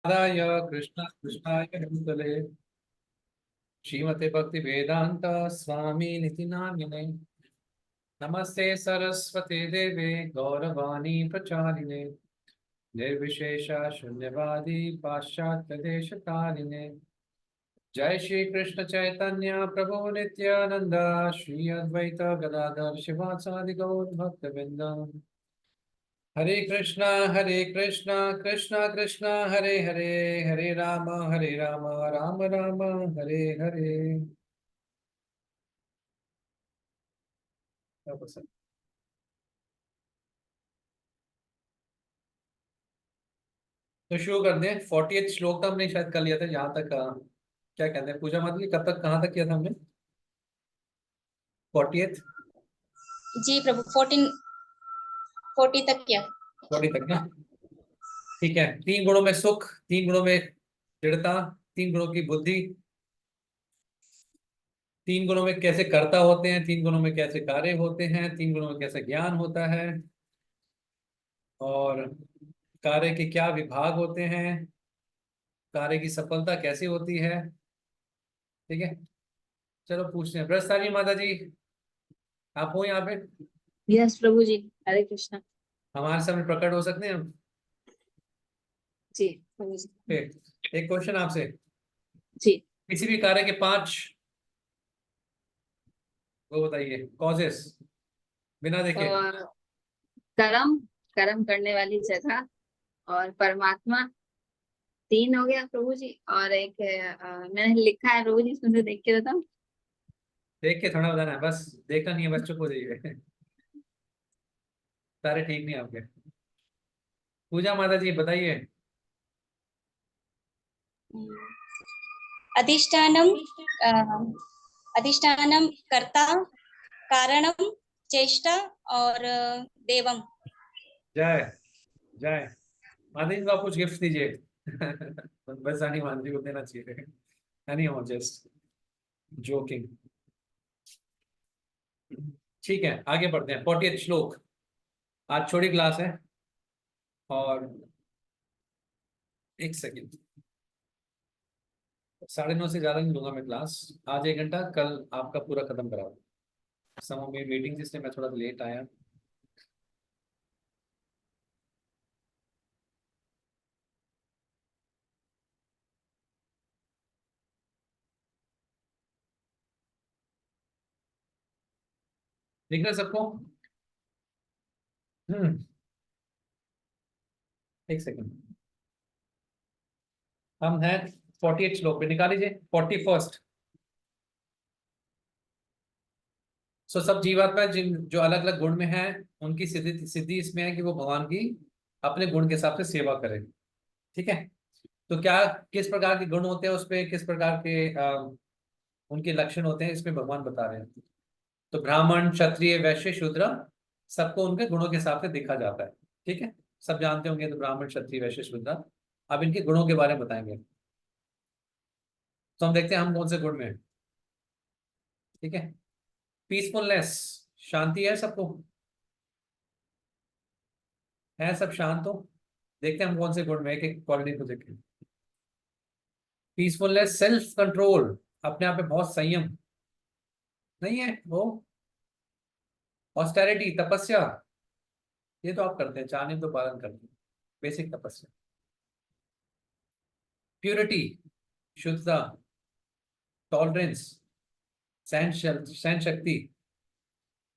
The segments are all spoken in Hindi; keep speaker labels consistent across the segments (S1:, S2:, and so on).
S1: राधाय कृष्ण कृष्णाय भूतले श्रीमते भक्ति वेदांत स्वामी निति नामिने नमस्ते सरस्वती देवे गौरवाणी प्रचारिणे निर्विशेष शून्यवादी पाश्चात्य देश तारिणे जय श्री कृष्ण चैतन्य प्रभु नित्यानंद श्री अद्वैत गदाधर शिवासादि गौर भक्त हरे कृष्णा कृष्णा कृष्णा हरे हरे हरे राम राम राम हरे हरे। क्या पसंद? तो शुरू कर दें। 40th श्लोक तो हमने शायद कर लिया था यहाँ तक। क्या कहते हैं पूजा माता जी, कब तक कहाँ तक किया था हमने? 40th।
S2: जी प्रभु 40 तक किया।
S1: 40 तक ना? ठीक है। 3 गुणों में सुख, 3 गुणों में दृढ़ता, 3 गुणों की बुद्धि, 3 गुणों में कैसे कर्ता होते हैं, 3 गुणों में कैसे कार्य होते हैं, 3 गुणों में कैसे ज्ञान होता है, और कार्य के क्या विभाग होते हैं, कार्य की सफलता कैसी होती है। ठीक है, चलो पूछते हैं। ब्रजसारी माता जी, आप हो यहाँ पे?
S3: यस प्रभु जी, हरे कृष्णा।
S1: हमारे सामने प्रकट हो सकते हैं हम?
S3: जी प्रभु जी।
S1: एक क्वेश्चन आपसे।
S3: जी
S1: किसी भी कार्य के 5 वो बताइए कॉजेस, बिना देखे।
S3: और कर्म, कर्म करने वाली जगह, और परमात्मा, 3 हो गया प्रभु जी। और एक मैंने लिखा है प्रभु जी, इसमें से देख के बताऊं?
S1: देख के थोड़ा बताना है, बस देखना नहीं है, बस चुप हो जाइए। सारे ठीक नहीं आपके। पूजा माता जी बताइए।
S2: अधिष्ठानम अ, अधिष्ठानम कर्ता कारणम चेष्टा और देवम।
S1: जय जय। माता जी को आप कुछ गिफ्ट दीजिए। बस आनी माता जी को देना चाहिए। नहीं हो, जस्ट जोकिंग। ठीक है, आगे बढ़ते हैं। 40th श्लोक। आज छोटी क्लास है, और एक सेकेंड, 9:30 से ज्यादा नहीं लूंगा मैं क्लास। आज 1 घंटा, कल आपका पूरा खत्म कराऊंगा। समय में मीटिंग जिससे मैं थोड़ा लेट आया। दिख रहा है सबको? हम्म। एक सेकेंड, हम हैं 48 श्लोक पे, निकाल लीजिए 41st। सो सब जीवात्मा जिन जो अलग अलग गुण में हैं, उनकी सिद्धि सिद्धि इसमें है कि वो भगवान की अपने गुण के हिसाब से सेवा करें। ठीक है, तो क्या किस प्रकार के गुण होते हैं, उस पे किस प्रकार के उनके लक्षण होते हैं, इसमें भगवान बता रहे हैं। तो ब्राह्मण क्षत्रिय वैश्य शूद्र, सबको उनके गुणों के हिसाब से देखा जाता है। ठीक है, सब जानते होंगे तो ब्राह्मण क्षत्रिय वैश्य शूद्र। अब इनके गुणों के बारे में बताएंगे। तो हम देखते हैं हम कौन से गुण में हैं। ठीक है, पीसफुलनेस, शांति है सबको? है सब शांत हो? देखते हैं हम कौन से गुण में, एक एक क्वालिटी को देखें। पीसफुलनेस, सेल्फ कंट्रोल, अपने आप में बहुत संयम नहीं है वो। ऑस्टेरिटी, तपस्या, ये तो आप करते हैं, चाहने तो पालन करते हैं, बेसिक तपस्या। प्योरिटी, शुद्धता, टॉलरेंस, सहन शक्ति,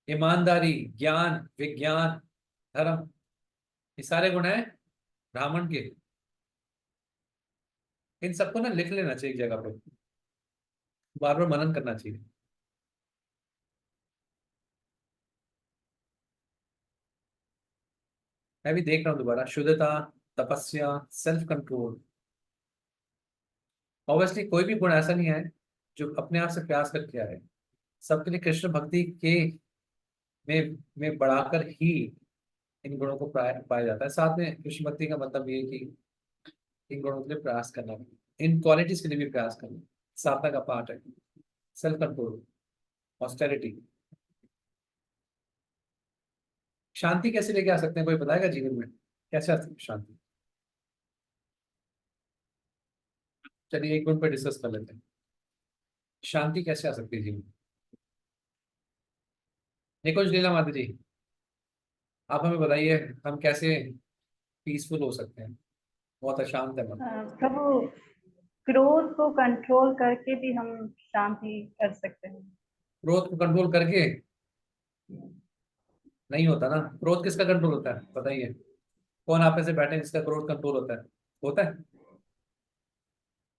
S1: ईमानदारी, ज्ञान, विज्ञान, धर्म, ये सारे गुण हैं ब्राह्मण के। इन सबको ना लिख लेना चाहिए एक जगह पे, बार बार मनन करना चाहिए। मैं भी देख रहा हूँ दोबारा। शुद्धता, तपस्या, सेल्फ कंट्रोल। ऑब्वियसली कोई भी गुण ऐसा नहीं है जो अपने आप से प्रयास करके आए। सबके लिए कृष्ण भक्ति के में बढ़ाकर ही इन गुणों को पाया जाता है। साथ में कृष्ण भक्ति का मतलब ये है कि इन गुणों के लिए प्रयास करना, इन क्वालिटीज के लिए भी प्रयास करना साधना का पार्ट है। Self control, austerity. शांति कैसे लेके आ सकते हैं, कोई बताएगा जीवन में कैसे आ सकती है शांति? चलिए एक गुण पर डिस्कस कर लेते हैं। शांति कैसे आ सकती है जीवन में? निकुंज लीला माता जी, आप हमें बताइए, हम कैसे पीसफुल हो सकते हैं, बहुत अशांत है मन।
S4: प्रभु, क्रोध को कंट्रोल करके भी हम शांति कर सकते हैं।
S1: क्रोध को कंट्रोल करके नहीं होता ना। क्रोध किसका कंट्रोल होता है बताइए? कौन आप में से बैठे हैं जिसका क्रोध कंट्रोल होता है? होता है?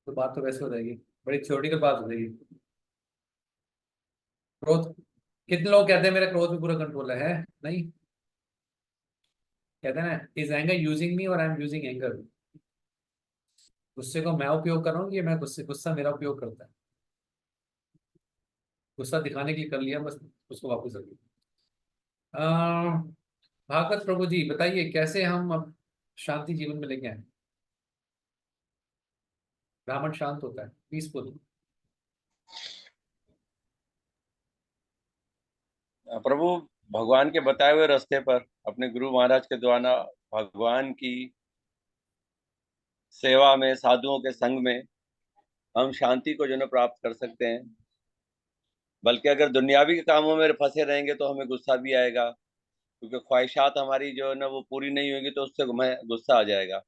S1: तो बात तो वैसे हो जाएगी, बड़ी थ्योरेटिकल बात हो जाएगी। क्रोध, कितने लोग कहते हैं मेरा क्रोध भी पूरा कंट्रोल है? नहीं। कहते हैं ना, इज एंगर यूजिंग मी और आई एम यूजिंग एंगर। गुस्से को मैं उपयोग कर रहा हूँ, ये मैं गुस्सा मेरा उपयोग करता है। गुस्सा दिखाने के लिए कर लिया, बस उसको वापस रख दिया। भागवत प्रभु जी बताइए, कैसे हम अब शांति जीवन में लेके आए? ब्राह्मण शांत होता है, पीसफुल।
S5: प्रभु, भगवान के बताए हुए रास्ते पर अपने गुरु महाराज के द्वारा भगवान की सेवा में, साधुओं के संग में हम शांति को जो है प्राप्त कर सकते हैं। बल्कि अगर दुनियावी के कामों में फंसे रहेंगे तो हमें गुस्सा भी आएगा, क्योंकि ख्वाहिशात हमारी जो है ना वो पूरी नहीं होगी, तो उससे हमें गुस्सा आ जाएगा।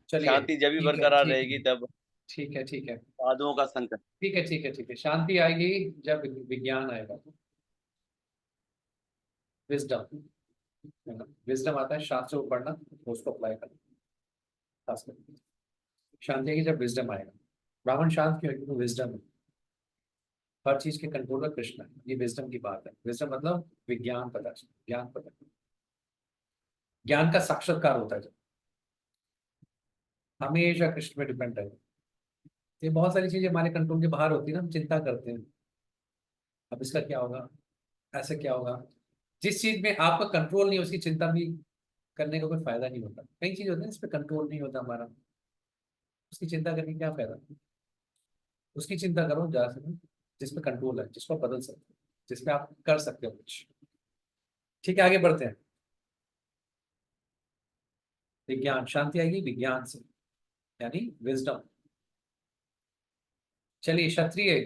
S1: चलिए
S5: शांति जब भी
S1: ठीक है,
S5: बरकरार
S1: ठीक
S5: रहेगी
S1: है,
S5: तब
S1: ठीक है, ठीक है,
S5: साधुओं का संग।
S1: ठीक है, ठीक है, ठीक है। शांति आएगी जब विज्ञान आएगा, विजडम। विजडम आता है शास्त्र को पढ़ना, उसको अप्लाई करना, खास करके। शांति आएगी जब विजडम आएगा। ब्राह्मण शांत क्यों है? क्योंकि विजडम है, हर चीज के कंट्रोलर कृष्ण है। ये विजडम की बात है। विजडम मतलब विज्ञान पता, ज्ञान पता, ज्ञान का साक्षात्कार होता है जब, हमेशा कृष्ण पे डिपेंड है। ये बहुत सारी चीजें हमारे कंट्रोल के बाहर होती है ना, हम चिंता करते हैं, अब इसका क्या होगा, ऐसे क्या होगा। जिस चीज में आपका कंट्रोल नहीं, उसकी चिंता भी करने का कोई फायदा नहीं होता। कई चीज होती है इस पे कंट्रोल नहीं होता हमारा, उसकी चिंता करने का क्या फायदा। उसकी चिंता करो ज्यादा से ज्यादा जिसपे कंट्रोल है, जिसको आप बदल सकते हो, जिसमें आप कर सकते हो कुछ। ठीक है, आगे बढ़ते हैं। विज्ञान, शांति आएगी विज्ञान से, यानी विजडम। चलिए क्षत्रिय,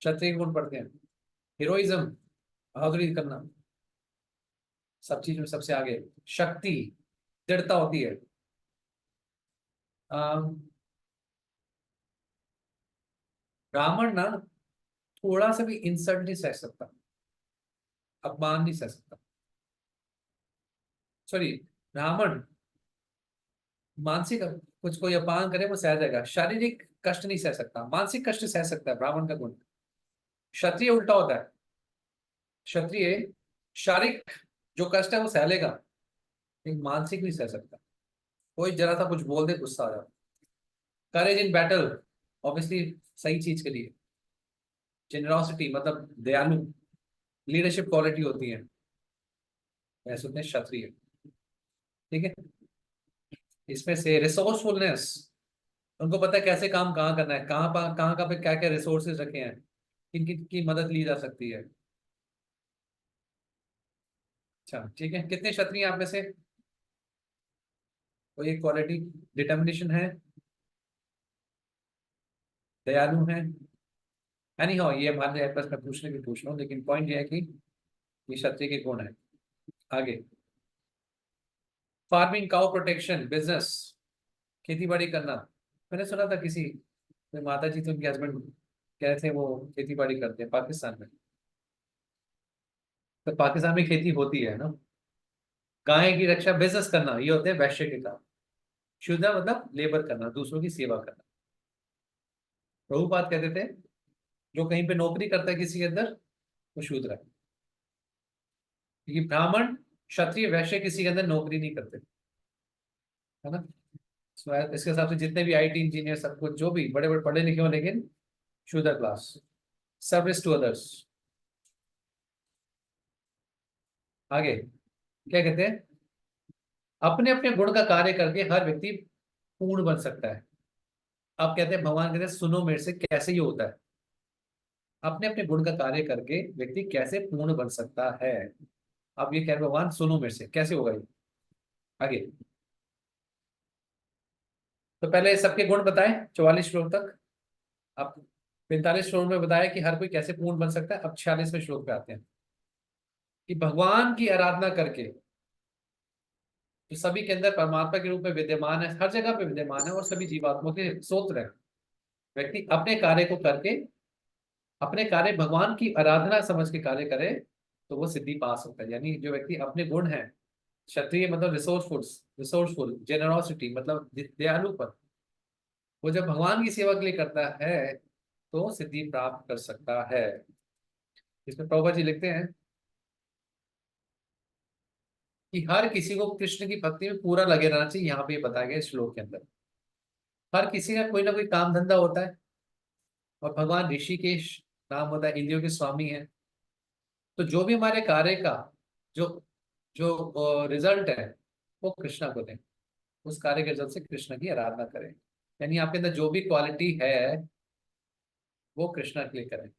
S1: क्षत्रिय गुण पढ़ते हैं। हीरोइज्म, बहादुरी करना, सब चीज में सबसे आगे। शक्ति, दृढ़ता होती है। ब्राह्मण ना थोड़ा सा भी इंसल्ट नहीं सह सकता, अपमान नहीं सह सकता। सॉरी, ब्राह्मण मानसिक कुछ कोई अपमान करे वो सह जाएगा, शारीरिक कष्ट नहीं सह सकता, मानसिक कष्ट सह सकता है ब्राह्मण का गुण। क्षत्रिय उल्टा होता है, क्षत्रिय शारीरिक जो कष्ट है वो सह लेगा, लेकिन मानसिक नहीं सह सकता। कोई जरा सा कुछ बोल दे गुस्सा आ जाता। करेज इन बैटल, ऑब्वियसली सही चीज के लिए। जेनरॉसिटी मतलब दयालु, लीडरशिप क्वालिटी होती है, ऐसे होते हैं क्षत्रिय। ठीक है, इसमें से रिसोर्सफुलनेस, उनको पता है कैसे काम कहाँ करना है, कहाँ पे क्या क्या रिसोर्सेज रखे हैं, किन किन की मदद ली जा सकती है। अच्छा ठीक है, कितने क्षत्रिय आप में से कोई एक क्वालिटी, डिटर्मिनेशन है, दयालु है? एनी हाउ, ये हमारे पास मैं पूछने की पूछ रहा हूँ, लेकिन पॉइंट ये है कि ये क्षत्रिय के गुण है। आगे, फार्मिंग, काउ प्रोटेक्शन, बिजनेस, खेती बाड़ी करना। मैंने सुना था किसी कोई माता जी, तो उनके हस्बैंड कह रहे थे वो खेती बाड़ी करते हैं पाकिस्तान में। तो पाकिस्तान में खेती होती है ना। गाय की रक्षा, बिजनेस करना, ये होते हैं वैश्य के काम। शुद्धा मतलब लेबर करना, दूसरों की सेवा करना। प्रभुपाद कहते थे जो कहीं पे नौकरी करता है किसी के अंदर, वो शूद्र है। क्योंकि ब्राह्मण, क्षत्रिय, वैश्य किसी के अंदर नौकरी नहीं करते, है ना। इसके हिसाब से जितने भी आईटी इंजीनियर, सब कुछ जो भी बड़े बड़े पढ़े लिखे हो, लेकिन शूद्र क्लास, सर्विस टू अदर्स। आगे क्या कहते हैं, अपने अपने गुण का कार्य करके हर व्यक्ति पूर्ण बन सकता है। अब कहते हैं, भगवान कहते हैं सुनो मेरे से कैसे ये होता है, अपने अपने गुण का कार्य करके व्यक्ति कैसे पूर्ण बन सकता है। अब ये कह रहे भगवान सुनो मेरे से कैसे होगा ये। आगे, तो पहले सबके गुण बताए 44 श्लोक तक। अब 45 श्लोक में बताया कि हर कोई कैसे पूर्ण बन सकता है। अब 46वें श्लोक पे आते हैं कि भगवान की आराधना करके जो सभी के अंदर परमात्मा के रूप में विद्यमान है, हर जगह पे विद्यमान है और सभी जीवात्माओं के स्रोत है, व्यक्ति अपने कार्य को करके, अपने कार्य भगवान की आराधना समझ के कार्य करे तो वो सिद्धि पा सकता है। यानी जो व्यक्ति अपने गुण है, क्षत्रिय मतलब रिसोर्सफुल, जेनरोसिटी मतलब दयालु पर, वो जब भगवान की सेवा के लिए करता है तो सिद्धि प्राप्त कर सकता है। इसमें प्रभुपाद जी लिखते हैं कि हर किसी को कृष्ण की भक्ति में पूरा लगे रहना चाहिए। यहाँ पे ये बताया गया इस श्लोक के अंदर हर किसी का कोई ना कोई काम धंधा होता है और भगवान ऋषिकेश नाम होता है, इंद्रियों के स्वामी है। तो जो भी हमारे कार्य का जो जो रिजल्ट है वो कृष्णा को दें, उस कार्य के रिजल्ट से कृष्ण की आराधना करें। यानी आपके अंदर जो भी क्वालिटी है वो कृष्णा के लिए करें।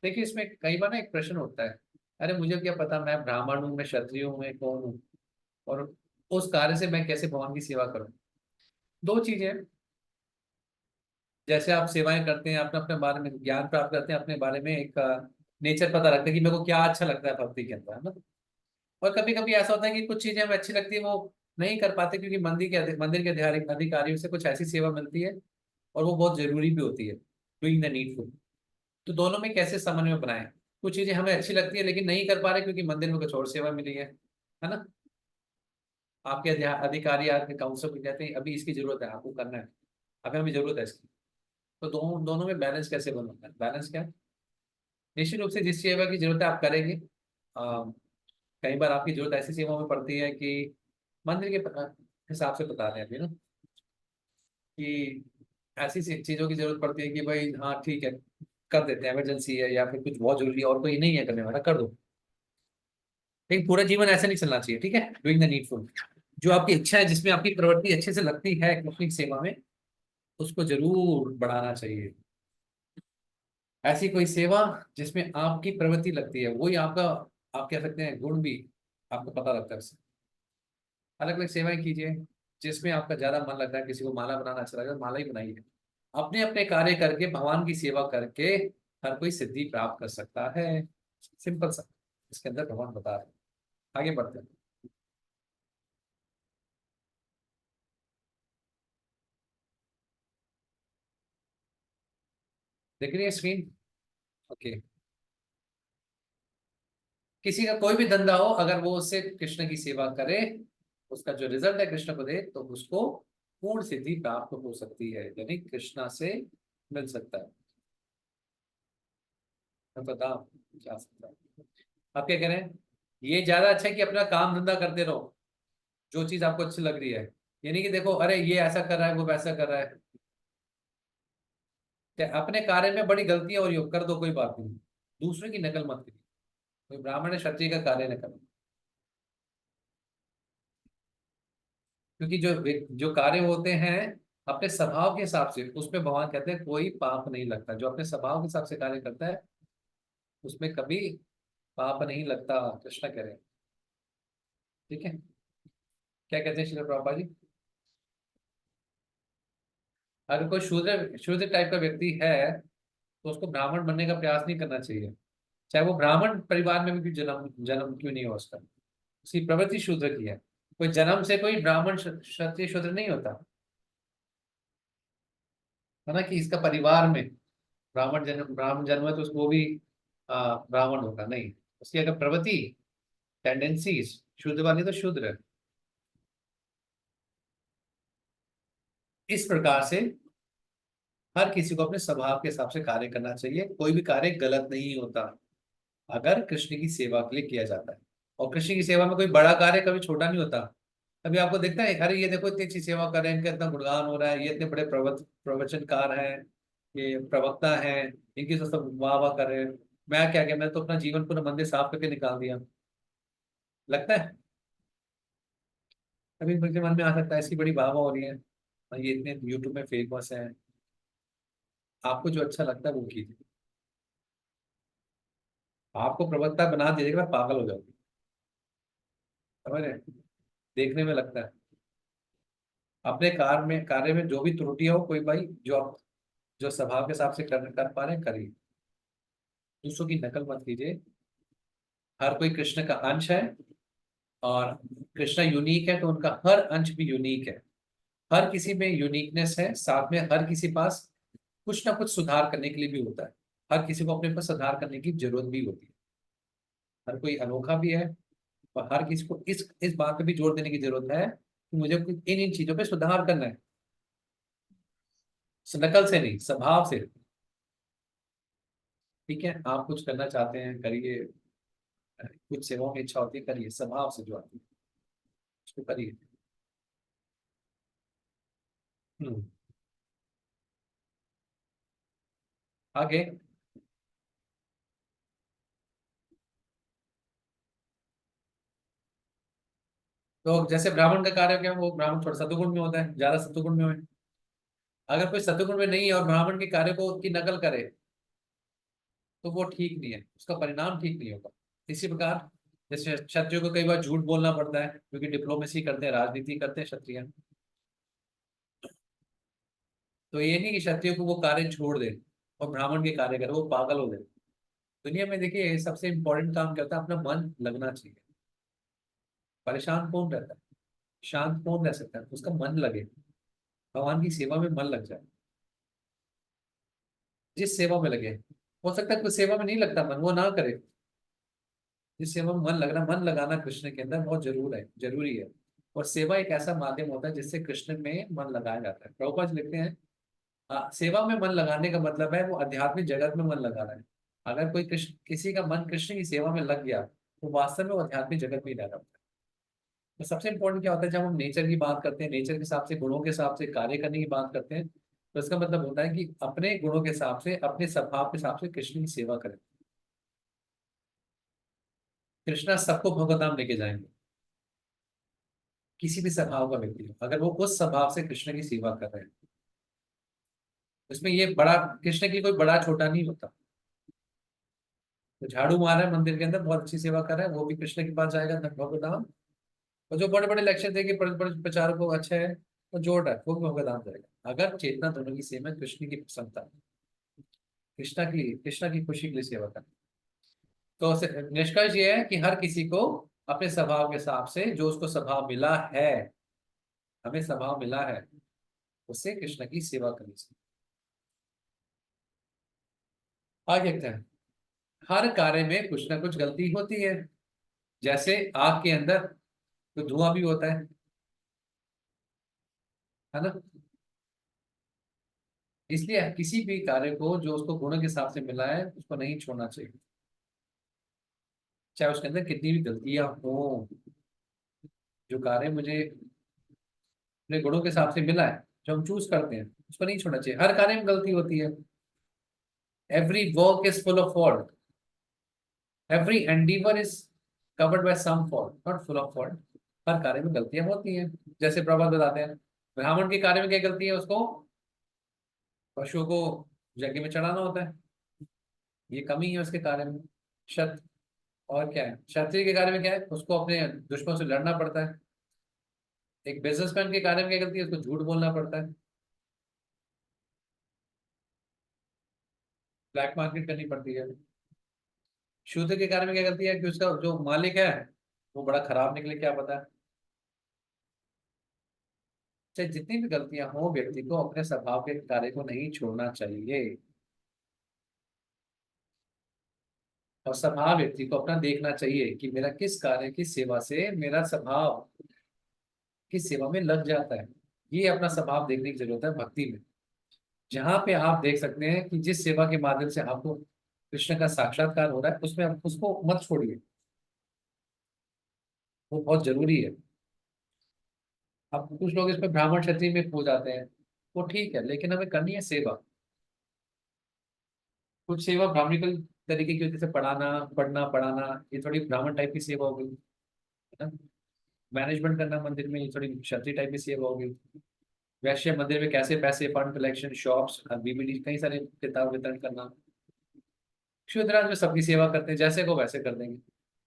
S1: देखिए इसमें कई बार ना एक प्रश्न होता है, अरे मुझे क्या पता, मैं ब्राह्मण हूँ, मैं क्षत्रिय हूँ, मैं कौन हूँ, और उस कार्य से मैं कैसे भगवान की सेवा करूँ। दो चीजें, जैसे आप सेवाएं करते हैं, अपने अपने बारे में ज्ञान प्राप्त करते हैं, अपने बारे में एक नेचर पता रखते हैं कि मेरे को क्या अच्छा लगता है भक्ति के अंदर, है ना। और कभी कभी ऐसा होता है कि कुछ चीजें हमें अच्छी लगती है वो नहीं कर पाते क्योंकि मंदिर के अधिकारियों से कुछ ऐसी सेवा मिलती है और वो बहुत जरूरी भी होती है, डूइंग द नीडफुल। तो दोनों में कैसे समन्वय बनाएं। कुछ चीजें हमें अच्छी लगती है लेकिन नहीं कर पा रहे क्योंकि मंदिर में कुछ और सेवा मिली है ना। आपके अधिकारी आपके काउंसिल को कहते हैं अभी इसकी जरूरत है, आपको करना है, अभी हमें जरूरत है इसकी। तो दोनों दोनों में बैलेंस कैसे बनता है। बैलेंस क्या है, निश्चित रूप से जिस सेवा की जरूरत है आप करेंगे। कई बार आपकी जरूरत ऐसी सेवा में पड़ती है कि मंदिर के हिसाब से बता रहे हैं अभी ना, कि ऐसी चीजों की जरूरत पड़ती है कि भाई हाँ ठीक है कर देते हैं, इमरजेंसी है या फिर कुछ बहुत जरूरी है और कोई नहीं है करने वाला, कर दो। लेकिन पूरा जीवन ऐसे नहीं चलना चाहिए, ठीक है। डूइंग द नीडफुल, जो आपकी इच्छा है, जिसमें आपकी प्रवृत्ति अच्छे से लगती है अपनी सेवा में, उसको जरूर बढ़ाना चाहिए। ऐसी कोई सेवा जिसमें आपकी प्रवृत्ति लगती है, वही आपका, आप कह सकते हैं गुण भी आपको पता लगता है उससे। अलग अलग सेवाएं कीजिए जिसमें आपका ज्यादा मन लगता है। किसी को माला बनाना अच्छा लगता है, माला ही बनाइए। अपने अपने कार्य करके भगवान की सेवा करके हर कोई सिद्धि प्राप्त कर सकता है। सिंपल सा इसके अंदर भगवान बता रहे हैं। आगे बढ़ते हैं। देख रही है स्क्रीन? ओके। किसी का कोई भी धंधा हो, अगर वो उससे कृष्ण की सेवा करे, उसका जो रिजल्ट है कृष्ण को दे, तो उसको पूर्ण सिद्धि प्राप्त हो सकती है, यानी कृष्णा से मिल सकता है। मैं बता जा सकता है। आप क्या कह रहे हैं, ये ज्यादा अच्छा है कि अपना काम धंधा करते रहो, जो चीज आपको अच्छी लग रही है। यानी कि देखो अरे ये ऐसा कर रहा है वो वैसा कर रहा है, अपने कार्य में बड़ी गलतियां और योग कर दो, कोई बात नहीं, दूसरे की नकल मत करिए। कोई ब्राह्मण है क्षत्रिय का कार्य न करो, क्योंकि जो कार्य होते हैं अपने स्वभाव के हिसाब से, उसमें भगवान कहते हैं कोई पाप नहीं लगता। जो अपने स्वभाव के हिसाब से कार्य करता है उसमें कभी पाप नहीं लगता, कृष्ण कह रहे हैं। ठीक है, क्या कहते हैं श्रील प्रभुपाद जी। अगर कोई शूद्र शूद्र टाइप का व्यक्ति है तो उसको ब्राह्मण बनने का प्रयास नहीं करना चाहिए, चाहे वो ब्राह्मण परिवार में भी जन्म जन्म क्यों नहीं हो उसका, उसकी प्रवृत्ति शूद्र की है। कोई जन्म से कोई ब्राह्मण क्षत्रिय शूद्र नहीं होता है ना, कि इसका परिवार में ब्राह्मण जन्म है तो उसको भी ब्राह्मण होगा, नहीं। उसकी अगर प्रवृत्ति टेंडेंसीज शुद्ध वाली तो शूद्र है। इस प्रकार से हर किसी को अपने स्वभाव के हिसाब से कार्य करना चाहिए। कोई भी कार्य गलत नहीं होता अगर कृष्ण की सेवा के लिए किया जाता है। और कृष्ण की सेवा में कोई बड़ा कार्य कभी छोटा नहीं होता। अभी आपको देखता है अरे ये देखो इतनी अच्छी सेवा कर रहे हैं, इनका इतना गुणगान हो रहा है, ये इतने बड़े प्रवचनकार हैं, ये प्रवक्ता हैं, इनकी तो सब वाह वाह कर रहे हैं। मैं क्या मैं तो अपना जीवन पूरा मंदिर साफ करके निकाल दिया, लगता है। कभी मुझे मन में आ सकता है इसकी बड़ी वाह वाह हो रही है और ये इतने यूट्यूब में फेमस है। आपको जो अच्छा लगता है वो कीजिए। आपको प्रवक्ता बना दीजिएगा पागल हो जाओगे, समझ रहे हैं? देखने में लगता है अपने कार्य में जो भी त्रुटि हो, कोई भाई जो स्वभाव के हिसाब से कर पा रहे हैं, करिए। दूसरों की नकल मत कीजिए। हर कोई कृष्ण का अंश है, और कृष्ण यूनिक है तो उनका हर अंश भी यूनिक है। हर किसी में यूनिकनेस है, साथ में हर किसी पास कुछ ना कुछ सुधार करने के लिए भी होता है। हर किसी को अपने पर सुधार करने की जरूरत भी होती है। हर कोई अनोखा भी है, और हर किसी को इस बात पे भी जोर देने की जरूरत है कि मुझे इन इन चीजों पे सुधार करना है। नकल से नहीं, स्वभाव से। ठीक है, आप कुछ करना चाहते हैं, करिए। कुछ सेवाओं में इच्छा होती है, करिए। स्वभाव से जो आती है उसको करिए। हम्म। आगे। तो जैसे ब्राह्मण का कार्य क्या है, वो ब्राह्मण थोड़ा सतुगुण में होता है, ज्यादा सतुगुण में है। अगर कोई सतुगुण में नहीं है और ब्राह्मण के कार्य को की नकल करे, तो वो ठीक नहीं है, उसका परिणाम ठीक नहीं होगा। इसी प्रकार जैसे क्षत्रियो को कई बार झूठ बोलना पड़ता है, क्योंकि डिप्लोमेसी करते हैं, राजनीति करते हैं क्षत्रिय। तो ये नहीं कि क्षत्रियो को वो कार्य छोड़ दे और ब्राह्मण के कार्य करे, वो पागल हो जाए। दुनिया में देखिए, सबसे इंपॉर्टेंट काम क्या होता है, अपना मन लगना चाहिए। परेशान कौन रहता है? शांत कौन रह सकता है? उसका मन लगे, भगवान की सेवा में मन लग जाए। जिस सेवा में लगे, हो सकता है कुछ सेवा में नहीं लगता मन, वो ना करे। जिस सेवा में मन लगना, मन लगाना कृष्ण के अंदर बहुत जरूरी है। और सेवा एक ऐसा माध्यम होता है जिससे कृष्ण में मन लगाया जाता है। प्रभुपाद जी लिखते हैं, सेवा में मन लगाने का मतलब है वो आध्यात्मिक जगत में मन लगा रहा है। अगर कोई कृष्ण किसी का मन कृष्ण की सेवा में लग गया, तो वास्तव में वो आध्यात्मिक जगत में ही रह रहा होता है। तो सबसे इंपॉर्टेंट क्या होता है, जब हम नेचर की बात करते हैं, नेचर के हिसाब से, गुणों के हिसाब से कार्य करने की बात करते हैं, तो इसका मतलब होता है कि अपने गुणों के हिसाब से, अपने स्वभाव के हिसाब से कृष्ण की सेवा करें। कृष्णा सबको भगवत धाम लेके जाएंगे। किसी भी स्वभाव का व्यक्ति हो, अगर वो उस स्वभाव से कृष्ण की सेवा कर रहे हैं, उसमें ये बड़ा, कृष्ण की कोई बड़ा छोटा नहीं होता। तो झाड़ू मार रहा है मंदिर के अंदर, बहुत अच्छी सेवा कर रहा है, वो भी कृष्ण के पास जाएगा भगवत धाम। और जो बड़े बड़े लेक्चर देके प्रचार को अच्छा है, वो जोड़ रहा है, वो भी भगवत धाम जाएगा। अगर चेतना दोनों की सेम है, कृष्ण की प्रसन्नता, कृष्णा की खुशी के लिए सेवा करना। तो निष्कर्ष ये है कि हर किसी को अपने स्वभाव के हिसाब से, जो उसको स्वभाव मिला है, हमें स्वभाव मिला है, उससे कृष्ण की सेवा करनी चाहिए। आगे देखते हैं। हर कार्य में कुछ ना कुछ गलती होती है। जैसे आग के अंदर तो धुआं भी होता है ना। इसलिए किसी भी कार्य को जो उसको गुण के हिसाब से मिला है, उसको नहीं छोड़ना चाहिए, चाहे उसके अंदर कितनी भी गलतियां हो। जो कार्य मुझे अपने गुणों के हिसाब से मिला है, जो हम चूज करते हैं, उसको नहीं छोड़ना चाहिए। हर कार्य में गलती होती है। Every work is full of fault, every endeavour is covered by some fault, not full of fault. हर कार्य में गलतियां होती हैं। जैसे प्रभात बताते हैं, ब्राह्मण के कार्य में क्या गलती है, उसको पशुओं को यज्ञ में चढ़ाना होता है, ये कमी है उसके कार्य में। क्षत्र और क्या है, क्षत्रिय के कार्य में क्या है, उसको अपने दुश्मनों से लड़ना पड़ता है। एक बिजनेसमैन के कार्य में क्या गलती है, उसको झूठ बोलना पड़ता है, ब्लैक मार्केट करनी पड़ती है। शूद्र के कार्य में क्या गलती है कि उसका जो मालिक है वो बड़ा खराब निकले, क्या पता है। चाहे जितनी भी गलतियां हो, व्यक्ति को अपने स्वभाव के कार्य को नहीं छोड़ना चाहिए। और स्वभाव व्यक्ति को अपना देखना चाहिए कि मेरा किस कार्य, किस सेवा से मेरा स्वभाव किस सेवा में लग जाता है। ये अपना स्वभाव देखने की जरूरत है भक्ति में। जहां पे आप देख सकते हैं कि जिस सेवा के माध्यम से आपको कृष्ण का साक्षात्कार हो रहा है, उसमें आप उसको मत छोड़िए, वो बहुत जरूरी है। अब कुछ लोग इसमें ब्राह्मण क्षत्रिय में खो जाते हैं, वो ठीक है, लेकिन हमें करनी है सेवा। कुछ सेवा ब्राह्मणिकल तरीके की होती है, जैसे पढ़ाना, पढ़ना, पढ़ाना, ये थोड़ी ब्राह्मण टाइप की सेवा हो गई, है ना। मैनेजमेंट करना मंदिर में, ये थोड़ी क्षत्रिय टाइप की सेवा हो गई। वैश्य मंदिर में कैसे पैसे, फंड कलेक्शन, शॉप्स, बीबीडी, कई सारे किताब वितरण करना। क्षुद्राज में सबकी सेवा करते हैं, जैसे को वैसे कर देंगे,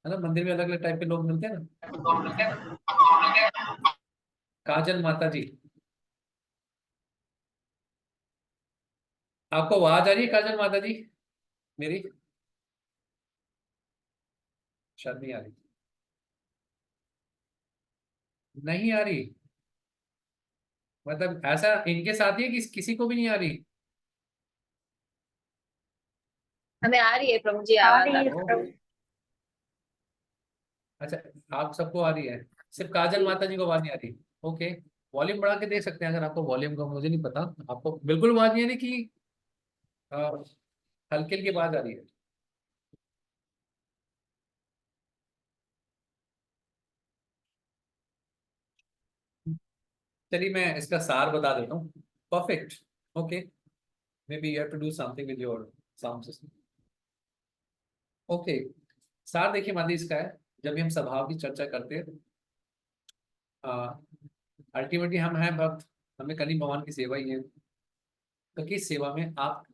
S1: है ना। मंदिर में अलग अलग टाइप के लोग मिलते हैं ना। काजल माता जी, आपको आवाज आ रही है काजल माता जी मेरी? शायद नहीं आ रही। नहीं आ रही मतलब ऐसा इनके साथ ही है कि किसी को भी नहीं आ रही?
S3: हमें आ रही है प्रभु जी
S4: आ
S3: आवाज
S4: रही है
S1: ओ,
S4: प्रभु।
S1: अच्छा, आप सबको आ रही है, सिर्फ काजल माता जी को आवाज नहीं आ रही। ओके, वॉल्यूम बढ़ा के देख सकते हैं अगर आपको वॉल्यूम का, मुझे नहीं पता। आपको बिल्कुल आवाज नहीं आ रही कि अ, हल्की हल्की आवाज आ रही है? चलिए मैं इसका सार बता देता हूँ। Perfect. Okay, maybe you have to do something with your sound system. Okay, sir देखिए मादी इसका है। जब भी हम स्वभाव की चर्चा करते हैं, अल्टीमेटली हम हैं भक्त, हमें करनी भगवान की सेवा ही है। तो किस सेवा में आप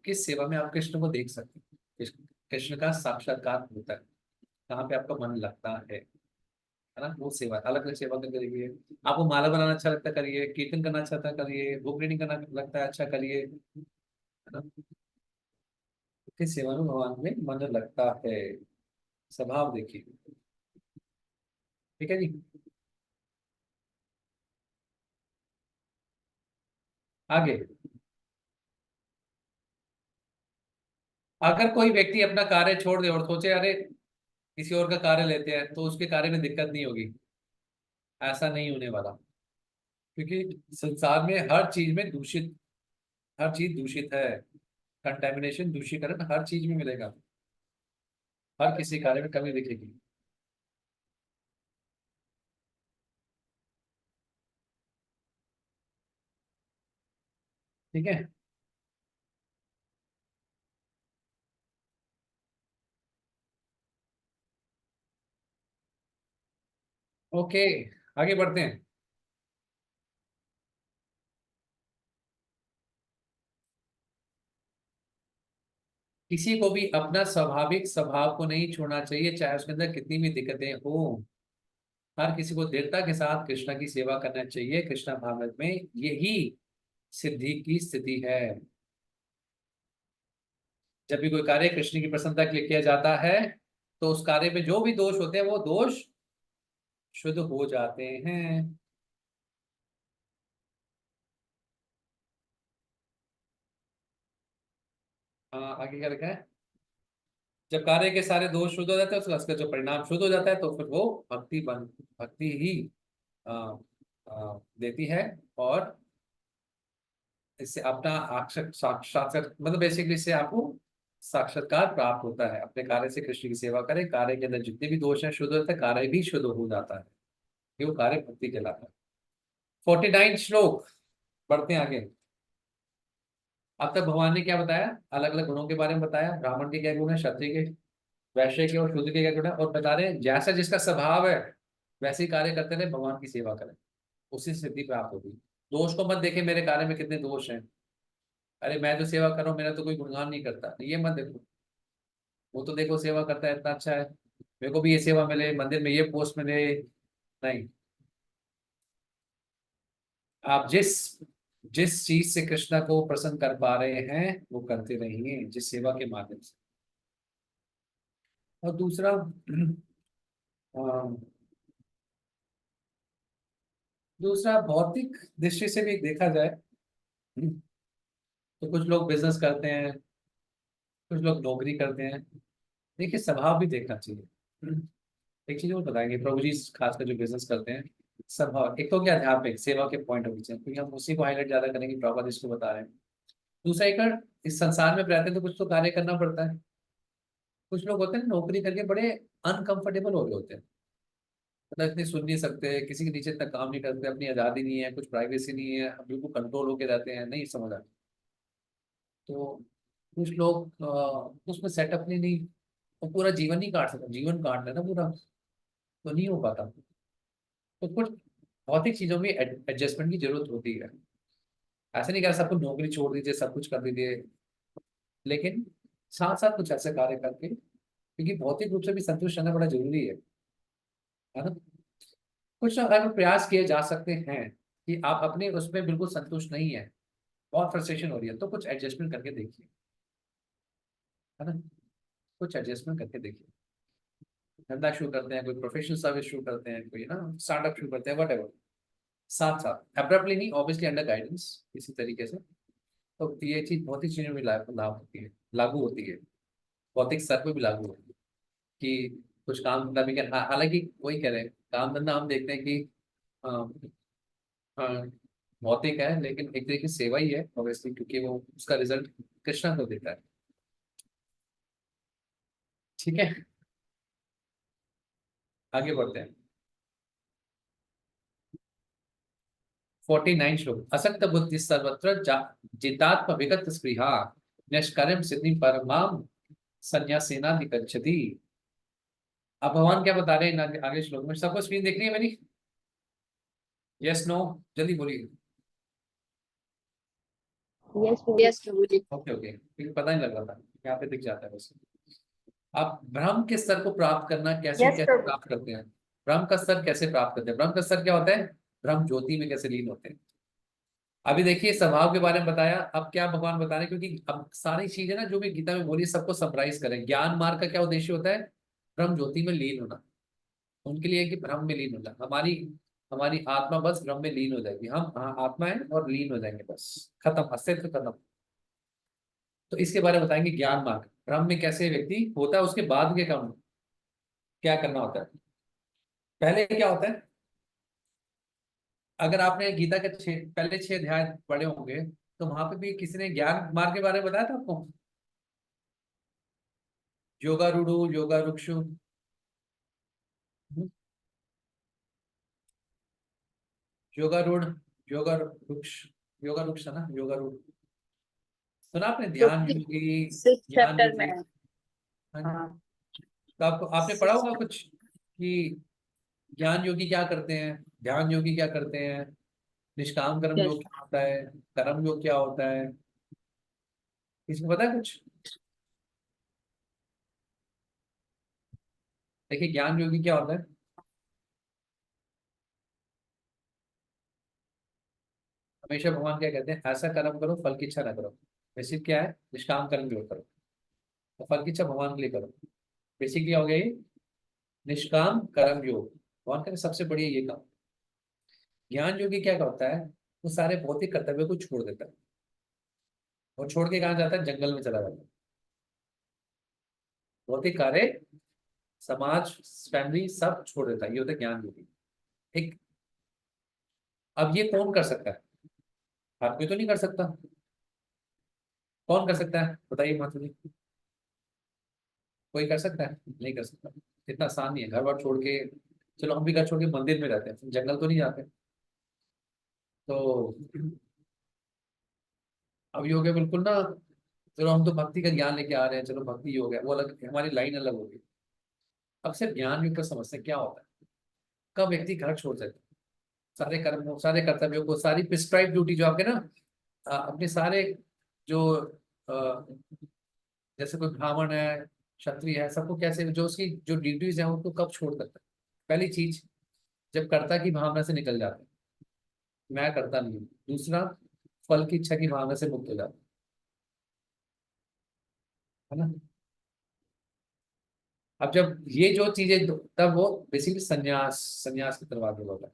S1: कृष्ण को देख सकते हैं? कृष्ण का साक्षात्कार होता है, कहाँ पे आपका मन लगता है ना? वो सेवा, अलग अलग सेवा करके करिए। आपको माला बनाना अच्छा लगता है करिए, कीर्तन करना अच्छा लगता है करिए, बुक रीडिंग करना लगता है अच्छा करिए, है ना? किस सेवा में भगवान में मन लगता है, स्वभाव देखिए। ठीक है जी। आगे, अगर कोई व्यक्ति अपना कार्य छोड़ दे और सोचे अरे किसी और का कार्य लेते हैं, तो उसके कार्य में दिक्कत नहीं होगी। ऐसा नहीं होने वाला, क्योंकि संसार में हर चीज में दूषित, हर चीज दूषित है। कंटेमिनेशन, दूषीकरण हर चीज में मिलेगा, हर किसी कार्य में कमी दिखेगी। ठीक है। ओके, आगे बढ़ते हैं। किसी को भी अपना स्वाभाविक स्वभाव को नहीं छोड़ना चाहिए, चाहे उसके अंदर कितनी भी दिक्कतें हो। हर किसी को दृढ़ता के साथ कृष्णा की सेवा करना चाहिए। कृष्णा भागवत में यही सिद्धि की स्थिति है। जब भी कोई कार्य कृष्ण की प्रसन्नता के लिए किया जाता है, तो उस कार्य में जो भी दोष होते हैं वो दोष शुद्ध हो जाते हैं। हाँ, आगे क्या लिखा है? जब कार्य के सारे दोष शुद्ध हो जाते हैं, उसका जो परिणाम शुद्ध हो जाता है, तो फिर वो भक्ति ही आ, देती है। और इससे अपना साक्षात्कार, मतलब बेसिकली इससे आपको साक्षात्कार प्राप्त होता है। अपने कार्य से कृष्ण की सेवा करें, कार्य के अंदर जितने भी दोष हैं शुद्ध होते हैं, कार्य भी शुद्ध हो जाता है। ये वो कार्य भक्ति कहलाता है। 49 श्लोक, बढ़ते हैं आगे। अब तक भगवान ने क्या बताया? अलग अलग गुणों के बारे में बताया, ब्राह्मण के क्या गुण है, क्षत्रिय के, वैश्य के और शूद्र के क्या गुण है, और बता रहे हैं जैसा जिसका स्वभाव है वैसे ही कार्य करते रहे, भगवान की सेवा करें, उसी सिद्धि प्राप्त होगी। दोष को मत देखे मेरे कार्य में कितने दोष हैं, अरे मैं जो सेवा कर रहा हूँ मेरा तो कोई गुणगान नहीं करता, ये मत देखो। वो तो देखो सेवा करता है इतना अच्छा है, मेरे को भी ये सेवा मिले, मंदिर में ये पोस्ट मिले। नहीं, आप जिस जिस चीज से कृष्णा को प्रसन्न कर पा रहे हैं वो करते रहिए, जिस सेवा के माध्यम से। और दूसरा, भौतिक दृष्टि से भी देखा जाए, तो कुछ लोग बिजनेस करते हैं, कुछ लोग नौकरी करते हैं। देखिए, स्वभाव भी देखना चाहिए। एक चीज और बताएंगे प्रभु जी, खासकर जो बिजनेस करते हैं, स्वभाव एक तो क्या आध्यात्मिक सेवा के पॉइंट ऑफ व्यू से, क्योंकि हम उसी को हाईलाइट ज्यादा करेंगे, प्रभु इसको बता रहे हैं। दूसरा, एक इस संसार में रहते हैं तो कुछ तो कार्य करना पड़ता है। कुछ लोग होते हैं नौकरी करके बड़े अनकंफर्टेबल हो रहे होते हैं, मतलब इतनी सुन नहीं सकते, किसी के नीचे इतना काम नहीं करते, अपनी आज़ादी नहीं है, कुछ प्राइवेसी नहीं है, बिल्कुल कंट्रोल होके रहते हैं, नहीं समझ आता। तो कुछ लोग उसमें सेटअप नहीं, वो पूरा जीवन ही काट सकता, जीवन काट लेना पूरा, तो नहीं हो पाता। तो कुछ भौतिक चीजों में एडजस्टमेंट की जरूरत होती है। ऐसा नहीं कह सब कुछ नौकरी छोड़ दीजिए, सब कुछ कर दीजिए, लेकिन साथ साथ कुछ ऐसे कार्य करके, क्योंकि भौतिक रूप से भी संतुष्ट रहना बड़ा जरूरी है ना? कुछ अगर प्रयास किए जा सकते हैं कि आप अपने उसमें बिल्कुल संतुष्ट नहीं है, बहुत फ्रस्ट्रेशन हो रही है, तो कुछ एडजस्टमेंट करके देखिए, है ना, कुछ एडजस्टमेंट करके देखिए। धंधा शुरू करते हैं, कोई प्रोफेशनल सर्विस शुरू करते हैं, कोई ना स्टार्टअप शुरू करते हैं, वट, साथ साथ एब्रप्टली नहीं, ऑब्वियसली अंडर गाइडेंस इसी तरीके से। तो ये चीज बहुत ही चीजों में लाभ होती है, लागू होती है, भौतिक स्तर पे भी लागू होती है कि कुछ काम धंधा भी कर, हालांकि वही कह रहे हैं, काम धंधा हम देखते हैं कि अ, अ, भौतिक है, लेकिन एक तरीके से सेवा ही है ऑब्वियसली, क्योंकि वो उसका रिजल्ट कृष्णा को देता है। ठीक है, आगे बढ़ते हैं। 49 श्लोक। असक्त बुद्धि सर्वत्र जितात्म विगत स्पृहा निष्कर्म सिद्धि परमाम संन्यासेना विगच्छति। अब भगवान क्या बता रहे हैं आगे श्लोक में? सबको स्क्रीन देख रही है मेरी? यस नो, जल्दी बोलिए।
S3: यस प्रभु जी।
S1: ओके ओके, क्योंकि पता नहीं लग रहा था, यहाँ पे दिख जाता है वैसे। आप ब्रह्म के स्तर को प्राप्त करना कैसे
S4: यस
S1: कैसे
S4: प्रभु।
S1: प्राप्त करते हैं? ब्रह्म का स्तर कैसे प्राप्त करते हैं? ब्रह्म का स्तर क्या होता है? ब्रह्म ज्योति में कैसे लीन होते हैं? अभी देखिए स्वभाव के बारे में बताया, अब क्या भगवान बता रहे हैं, क्योंकि अब सारी चीजें ना जो भी गीता में बोली सबको समराइज करें। ज्ञान मार्ग का क्या उद्देश्य होता है? ब्रह्म ज्योति में लीन होना। उनके लिए कि ब्रह्म में लीन होना, हमारी हमारी आत्मा बस ब्रह्म में लीन हो जाएगी, हम आत्मा है और लीन हो जाएंगे, बस खत्म, अस्तित्व खत्म। तो इसके बारे में बताएंगे ज्ञान मार्ग, ब्रह्म में कैसे व्यक्ति होता है, उसके बाद के काम क्या करना होता है। पहले क्या होता है, अगर आपने गीता के पहले 6 अध्याय पढ़े होंगे, तो वहां पे भी किसी ने ज्ञान मार्ग के बारे में बताया था आपको। योगारूढ़, योगारुक्षु, योगारूढ़, योगारुक्ष, योगारुक्ष है ना, योगारूढ़ सुना आपने? ध्यान योगी,
S3: 6
S1: ज्ञान
S3: चैप्टर में
S1: योगी।
S3: है।
S1: हाँ जी।
S3: हाँ।
S1: तो आपको आपने पढ़ा होगा कुछ कि ज्ञान योगी क्या करते हैं, ध्यान योगी क्या करते हैं, निष्काम कर्म
S3: यस।
S1: योग क्या होता है, कर्म योग क्या होता है, किसी को पता है कुछ? देखिए ज्ञान योगी क्या होता है, हमेशा भगवान क्या कहते हैं, ऐसा कर्म करो फल की इच्छा ना करो। बेसिक क्या है? निष्काम कर्म योग करो, तो फल की इच्छा भगवान के लिए करो। बेसिकली क्या हो गया ये? निष्काम कर्म योग, भगवान कहते हैं सबसे बढ़िया ये काम। ज्ञान योगी क्या करता है, वो सारे भौतिक कर्तव्य को छोड़ देता है, और छोड़ के कहाँ जाता है? जंगल में चला जाता है। भौतिक कार्य, समाज, फैमिली सब छोड़ देता है, ये होता है ज्ञान योगी। ठीक। अब ये कौन कर सकता है? हर कोई तो नहीं कर सकता। कौन कर सकता है बताइए माता जी? कोई कर सकता है? नहीं कर सकता। इतना आसान नहीं है। घर बार छोड़ के, चलो हम भी घर छोड़ के मंदिर में रहते हैं, जंगल तो नहीं जाते। तो अब ये हो गया बिल्कुल ना, चलो हम तो भक्ति का ज्ञान लेके आ रहे हैं, चलो भक्ति हो गया, वो अलग, हमारी लाइन अलग होगी। अब सिर्फ ज्ञान योग का समस्या क्या होता है, कब व्यक्ति घर छोड़ सकता है, सारे कर्मों, सारे कर्तव्यों को, सारी प्रिस्क्राइब ड्यूटी जो आपके ना, अपने सारे जो अ, जैसे कोई ब्राह्मण है, क्षत्रिय है, सबको कैसे, जो उसकी जो ड्यूटीज है उनको कब छोड़ सकता है? पहली चीज, जब कर्ता की भावना से निकल जाता है, मैं करता नहीं हूँ। दूसरा, फल की इच्छा की भावना से मुक्त हो जाता है ना। अब जब ये जो चीजें, तब वो बेसिकली संन्यास, संन्यास की तरफ आगे बढ़ता है।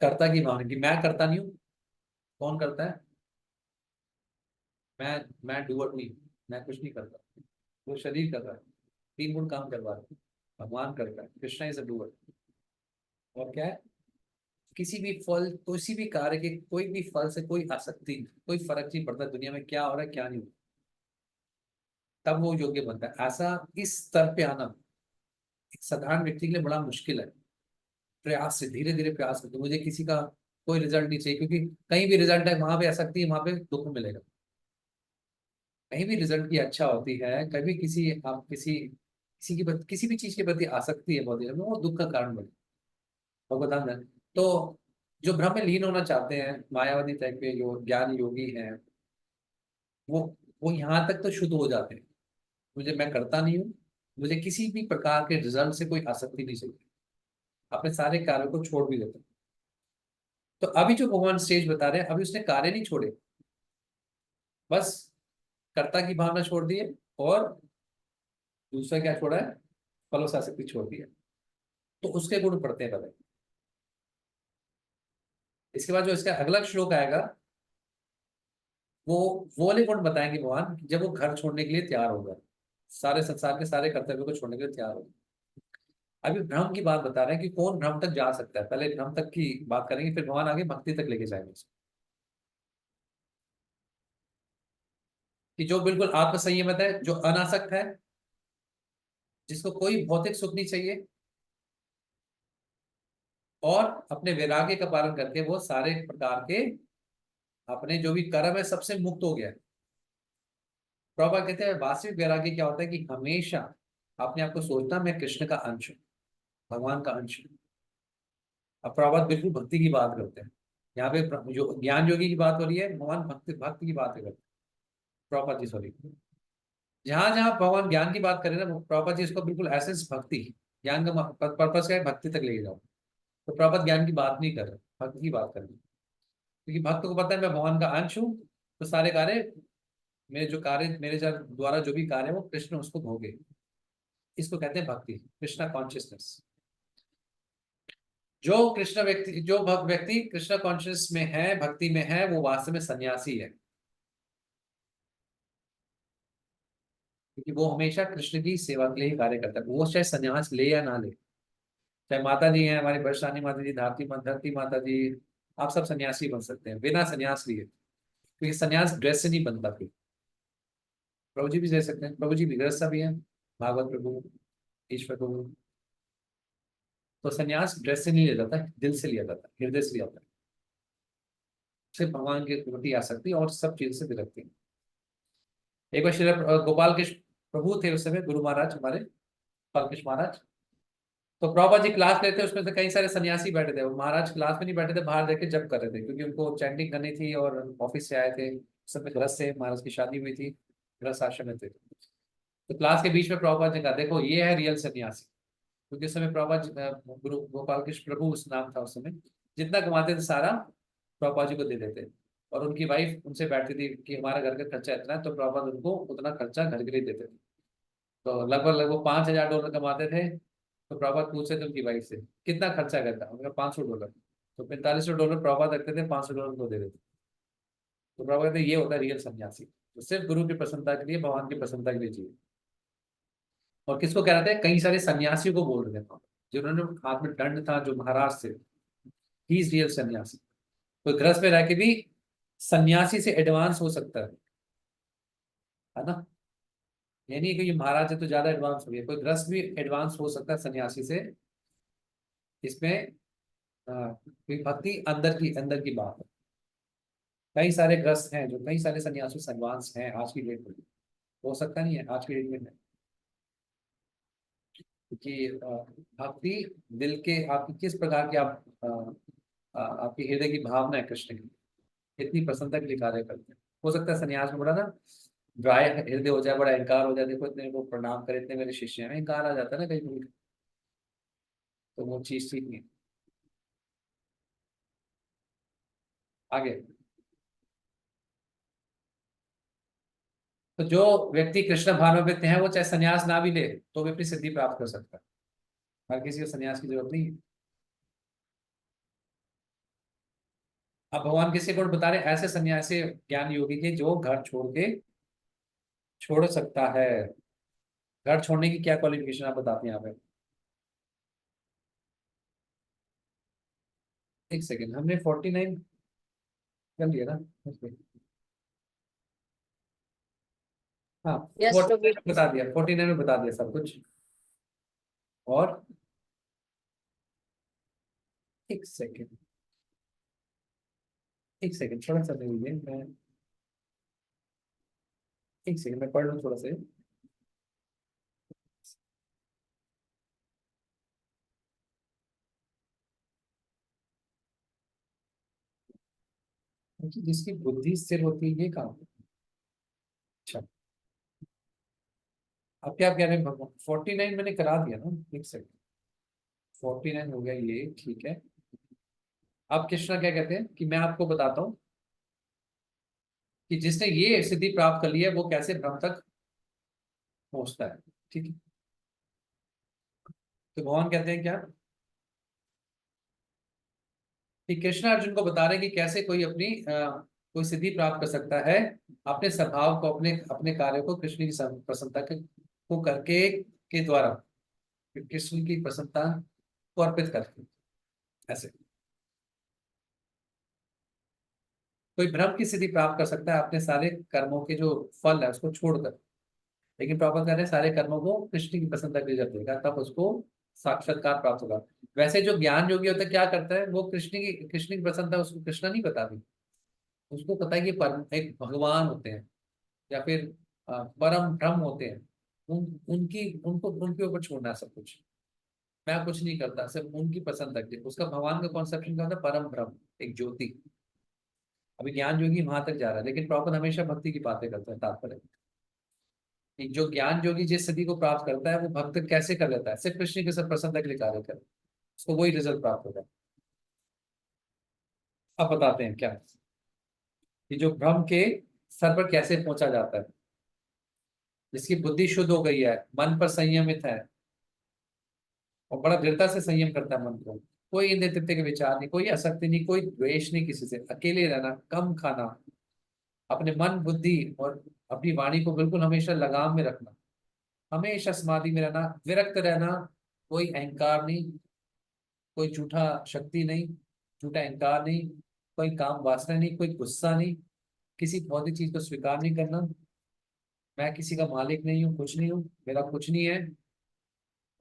S1: कर्ता की भावना की, मैं करता नहीं हूँ, कौन करता है? मैं डूअर नहीं हूँ, मैं कुछ नहीं करता, वो शरीर कर रहा है, 3 गुण काम करवा रहा है, भगवान करता है, कृष्णा इज अ डूअर। और क्या है, किसी भी फल, किसी भी कार्य के, कोई भी फल से कोई आसक्ति, कोई फर्क नहीं पड़ता दुनिया में क्या हो रहा है क्या नहीं हो रहा, तब वो योग्य बनता है। ऐसा इस स्तर पे आना एक साधारण व्यक्ति के लिए बड़ा मुश्किल है। प्रयास से, धीरे धीरे प्रयास करते, मुझे किसी का कोई रिजल्ट नहीं चाहिए, क्योंकि कहीं भी रिजल्ट है वहां पे आसक्ति है, वहां पे दुख मिलेगा। कहीं भी रिजल्ट की अच्छा होती है, कभी किसी, आप किसी किसी भी चीज के प्रति आसक्ति है बहुत ज्यादा, वो दुख का कारण बने, और बता दें। तो जो ब्रह्म में लीन होना चाहते हैं, मायावादी टाइप के जो ज्ञान योगी हैं, वो वो यहाँ तक तो शुद्ध हो जाते हैं, मुझे, मैं करता नहीं हूँ, मुझे किसी भी प्रकार के रिजल्ट से कोई आसक्ति नहीं चाहिए, अपने सारे कार्यों को छोड़ भी देते हैं। तो अभी जो भगवान स्टेज बता रहे हैं, अभी उसने कार्य नहीं छोड़े, बस कर्ता की भावना छोड़ दी है, और दूसरा क्या छोड़ा है, फलोसाशक्ति छोड़ दी है। तो उसके गुण पढ़ते हैं पहले। इसके बाद जो इसका अगला श्लोक आएगा, वो वाले गुण बताएंगे भगवान कि जब वो घर छोड़ने के लिए तैयार होगा, सारे संसार के सारे कर्तव्यों को छोड़ने के लिए तैयार होगा। अभी भ्रम की बात बता रहे हैं कि कौन भ्रम तक जा सकता है, पहले भ्रम तक की बात करेंगे, फिर भगवान आगे भक्ति तक लेके जाएंगे इसको। कि जो बिल्कुल आत्मसंयमित है, जो अनासक्त है, जिसको कोई भौतिक सुख नहीं चाहिए, और अपने वैराग्य का पालन करके वो सारे प्रकार के अपने जो भी कर्म है सबसे मुक्त हो गया है। प्रभुपाद कहते हैं वास्तविक वैराग्य क्या होता है कि हमेशा अपने आप को सोचना मैं कृष्ण का अंश हूं, भगवान का अंश हूं। अब प्रभुपाद बिल्कुल भक्ति की बात करते हैं, यहाँ पे जो ज्ञान योगी की बात हो रही है, भगवान भक्ति भक्ति की बात करते हैं प्रभुपाद जी, सॉरी। जहां जहां भगवान ज्ञान की बात करें ना, प्रभुपाद जी इसको बिल्कुल एसेंस भक्ति, ज्ञान का पर्पस क्या है, भक्ति तक लेके जाओ। तो प्रभुपाद ज्ञान की बात नहीं कर रहे, भक्ति की बात कर रहे हैं। क्योंकि भक्त को पता है मैं भगवान का अंश हूँ, तो सारे कार्य मेरे जो कार्य मेरे द्वारा जो भी कार्य है वो कृष्ण उसको भोगे। इसको कहते हैं भक्ति, कृष्णा कॉन्शियसनेस। जो कृष्ण व्यक्ति, जो व्यक्ति कृष्ण कॉन्शियस में है, भक्ति में है, वो वास्तव में सन्यासी है। क्योंकि वो हमेशा कृष्ण की सेवा के लिए ही कार्य करता है, वो चाहे सन्यास ले या ना ले। चाहे माता जी हैं हमारी बरसानी माता जी, धरती माता जी, आप सब सन्यासी बन सकते हैं बिना सन्यास लिए। क्योंकि सन्यास ड्रेस से नहीं बनता। फिर प्रभु जी भी दे सकते हैं, प्रभु जी भी गृहस्थ भी हैं, भागवत प्रभु, ईश्वर प्रभु। तो सन्यास ड्रेस से नहीं लिया जाता, दिल से लिया जाता, हृदय से लिया जाता है। सिर्फ भगवान के प्रति आसक्ति और सब चीज से विरक्ति। एक बार श्री गोपाल कृष्ण प्रभु थे उस समय, गुरु महाराज हमारे गोपाल कृष्ण महाराज। तो प्रभुपाद जी क्लास लेते, उसमें से कई सारे सन्यासी बैठे थे। वो महाराज क्लास में नहीं बैठे थे, बाहर देख के जप कर रहे थे, क्योंकि उनको चैंटिंग करनी थी और ऑफिस से आए थे। उस समय गृहस्थ से महाराज की शादी हुई थी, गृहस्थ आश्रम में थे। तो क्लास के बीच में प्रभुपाद ने कहा देखो ये है रियल सन्यासी। क्योंकि उस समय प्रभुपाद गुरु गोपाल कृष्ण प्रभु उस नाम था उस समय, जितना कमाते थे सारा प्रभुपाद जी को दे देते। और उनकी वाइफ उनसे बैठती थी कि हमारा घर का खर्चा इतना है, तो प्रभुपाद उनको उतना खर्चा घर के लिए देते थे। तो लगभग लगभग $5000 कमाते थे। तो प्रभुपाद पूछते थे उनकी वाइफ से कितना खर्चा करता, उनका $500। तो $4500 प्रभुपाद रखते थे, $500 को दे देते। तो प्रभुपाद कहते ये होता है रियल सन्यासी, तो सिर्फ गुरु की प्रसन्नता के लिए, भगवान की प्रसन्नता के लिए जिए। और किसको कह रहे थे, कई सारे सन्यासियों को बोल रहे थे, जिन्होंने हाथ में दंड था, जो महाराज थे, ही इज रियल सन्यासी। कोई गृहस्थ में रह के भी सन्यासी से एडवांस हो सकता है ना। ये नहीं कि ये महाराज है तो ज्यादा एडवांस हो गया, कोई गृहस्थ भी एडवांस हो सकता है सन्यासी से। इसमें क्योंकि भक्ति अंदर की बात है। कई सारे गृहस्थ हैं, जो कई सारे सन्यासी से एडवांस हैं आज की डेट में। हो सकता नहीं है, आज की डेट में है। क्योंकि भक्ति दिल के, आपकी किस प्रकार की आप आपकी हृदय की भावना है कृष्ण की, इतनी प्रसन्नता के लिए कार्य करते हैं। हो सकता है सन्यास में बड़ा ना ड्राई हृदय हो जाए, बड़ा अहंकार हो जाए, देखो इतने लोग प्रणाम करे, इतने मेरे शिष्य हैं, अहंकार आ जाता है ना कहीं कहीं। तो वो चीज ठीक नहीं। आगे, तो जो व्यक्ति कृष्ण भावनान्वित है, वो चाहे सन्यास ना भी ले तो भी अपनी सिद्धि प्राप्त कर सकता है। हर किसी को सन्यास की जरूरत नहीं है। अब भगवान किसी गुण बता रहे, ऐसे सन्यासी ज्ञान योगी के जो घर छोड़ के छोड़ सकता है। घर छोड़ने की क्या क्वालिफिकेशन आप बताते हैं यहाँ पे। एक सेकेंड, हमने 49 कर लिया ना। हाँ,
S3: यस
S1: 49 बता दिया, 49 में बता दिया सब कुछ। और एक सेकेंड, एक सेकेंड थोड़ा सा दे दीजिए, मैं एक सेकेंड मैं पढ़ लूँ थोड़ा सा। जिसकी बुद्धि स्थिर होती है ये काम। अच्छा, अब क्या कह रहे हैं, 49 मैंने करा दिया ना। एक सेकेंड, 49 हो गया ये, ठीक है। अब कृष्णा क्या कहते हैं कि मैं आपको बताता हूँ कि जिसने ये सिद्धि प्राप्त कर ली है वो कैसे ब्रह्म तक पहुंचता है। ठीक है, तो भगवान कहते हैं क्या कि कृष्ण अर्जुन को बता रहे हैं कि कैसे कोई अपनी कोई सिद्धि प्राप्त कर सकता है अपने स्वभाव को, अपने अपने कार्य को कृष्ण की प्रसन्नता को करके के द्वारा, कृष्ण की प्रसन्नता को अर्पित करके। ऐसे कोई ब्रह्म की सिद्धि प्राप्त कर सकता है अपने सारे कर्मों के जो फल है उसको छोड़कर, लेकिन प्रॉपर कर रहे हैं सारे कर्मों को कृष्ण की प्रसन्नता के लिए जब देगा तब उसको साक्षात्कार प्राप्त होगा। वैसे जो ज्ञान योगी होता है क्या करता है, वो कृष्ण की प्रसन्नता उसको कृष्ण नहीं बता भी, उसको पता है कि एक भगवान होते हैं या फिर परम ब्रह्म होते हैं, उनकी उनको उनके ऊपर छोड़ना है सब कुछ। मैं कुछ नहीं करता, सिर्फ उनकी पसंद तक उसका भगवान का कॉन्सेप्शन क्या होता है, परम ब्रह्म, एक ज्योति। अभी ज्ञान योगी वहां तक जा रहा है, लेकिन प्रॉपर हमेशा भक्ति की बातें करता है। तात्पर्य कि जो ज्ञान योगी जिस सिद्धि को प्राप्त करता है वो भक्त कैसे कर लेता है, सिर्फ कृष्ण के सब प्रसन्नता के लिए कार्य कर, उसको वही रिजल्ट प्राप्त होता है। अब बताते हैं क्या कि जो भ्रम के स्तर पर कैसे पहुंचा जाता है। जिसकी बुद्धि शुद्ध हो गई है, मन पर संयमित है और बड़ा दृढ़ता से संयम करता है मन को, कोई इंद्रिय तृप्ति के विचार नहीं, कोई आसक्ति नहीं, कोई द्वेष नहीं किसी से, अकेले रहना, कम खाना, अपने मन बुद्धि और अपनी वाणी को बिल्कुल हमेशा लगाम में रखना, हमेशा समाधि में रहना, विरक्त रहना, कोई अहंकार नहीं, कोई झूठा शक्ति नहीं, झूठा अहंकार नहीं, कोई काम वासना नहीं, कोई गुस्सा नहीं, किसी भौतिक चीज को स्वीकार नहीं करना, मैं किसी का मालिक नहीं हूँ, कुछ नहीं हूँ, मेरा कुछ नहीं है,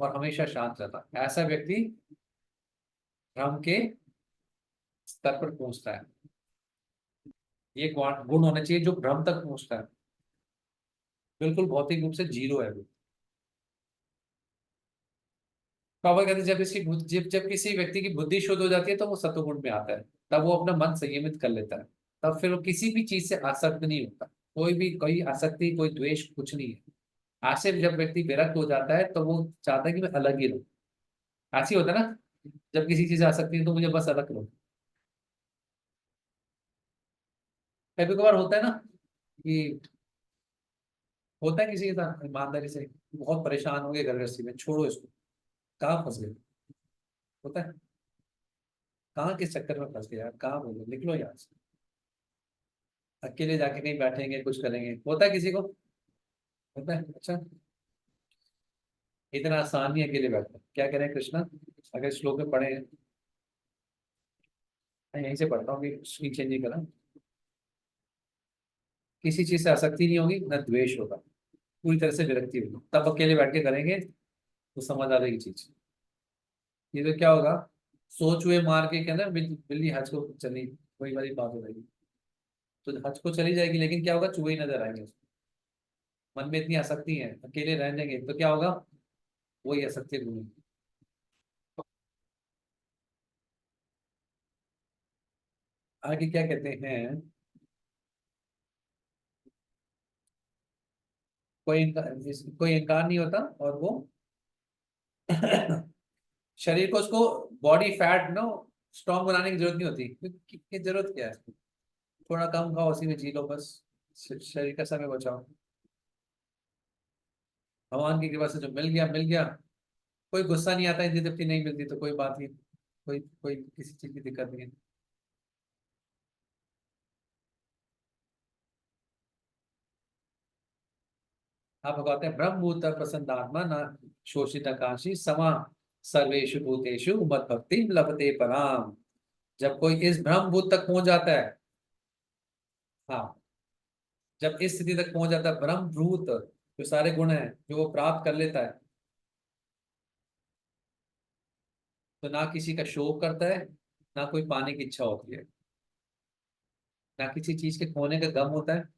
S1: और हमेशा शांत रहता, ऐसा व्यक्ति भ्रम के स्तर पर पहुंचता है। ये गुण होना चाहिए जो भ्रम तक पहुंचता है, बिल्कुल भौतिक रूप से जीरो है वो। बाबा कहते हैं जब किसी व्यक्ति की बुद्धि शुद्ध हो जाती है तो वो सत्वगुण में आता है, तब वो अपना मन संयमित कर लेता है, तब फिर वो किसी भी चीज से आसक्त नहीं होता, कोई आसक्ति, कोई द्वेष, कुछ नहीं है। ऐसे जब व्यक्ति विरक्त हो जाता है तो वो चाहता है कि मैं अलग ही रहूं। ऐसी होता है ना, जब किसी चीज से आसक्ति है तो मुझे बस अलग लो। कभी कभार होता है ना कि होता है किसी के साथ ईमानदारी से, बहुत परेशान हो गए घर गृहस्थी में, छोड़ो इसको, कहाँ फंस गए, होता है, कहाँ किस चक्कर में फंस गए यार, कहाँ बोलो, निकलो यहाँ से, अकेले जाके कहीं बैठेंगे कुछ करेंगे, होता है किसी को, होता है। अच्छा, इतना आसान नहीं अकेले बैठना। क्या कह रहे हैं कृष्णा, अगर श्लोक में पढ़े, मैं यहीं से पढ़ता हूँ कि स्क्रीन चेंज नहीं करा, किसी चीज से आसक्ति नहीं होगी, न द्वेष होगा, पूरी तरह से विरक्ति होगी, तब अकेले बैठ के करेंगे तो समझ आ जाएगी चीज। ये तो क्या होगा, सोच हुए मार के कहना बिल्ली हज को चली, वही वाली बात हो जाएगी। तो हज को चली जाएगी, लेकिन क्या होगा, चूहे ही नजर आएंगे उसको। मन में इतनी आसक्ति है, अकेले रह जाएंगे तो क्या होगा, वही आसक्ति घूमेगी। आगे क्या कहते हैं, कोई इंकार नहीं होता, और वो शरीर को, उसको बॉडी फैट नो स्ट्रॉन्ग बनाने की जरूरत नहीं होती, की जरूरत क्या है इसको, थोड़ा कम खाओ, उसी में जी लो बस, शरीर का समय बचाओ, भगवान की कृपा से जो मिल गया मिल गया। कोई गुस्सा नहीं आता, इतनी तृप्ति नहीं मिलती तो कोई बात नहीं, कोई कोई किसी चीज की दिक्कत नहीं है। आप कहते हैं ब्रह्मभूत प्रसन्नात्मा न शोषित काशी समा सर्वेषु भूतेषु मद भक्ति लभते पराम। जब कोई इस ब्रह्मभूत तक पहुंच जाता है, हाँ, जब इस स्थिति तक पहुंच जाता है ब्रह्मभूत, जो सारे गुण हैं जो वो प्राप्त कर लेता है, तो ना किसी का शोक करता है, ना कोई पाने की इच्छा होती है, ना किसी चीज के खोने का गम होता है,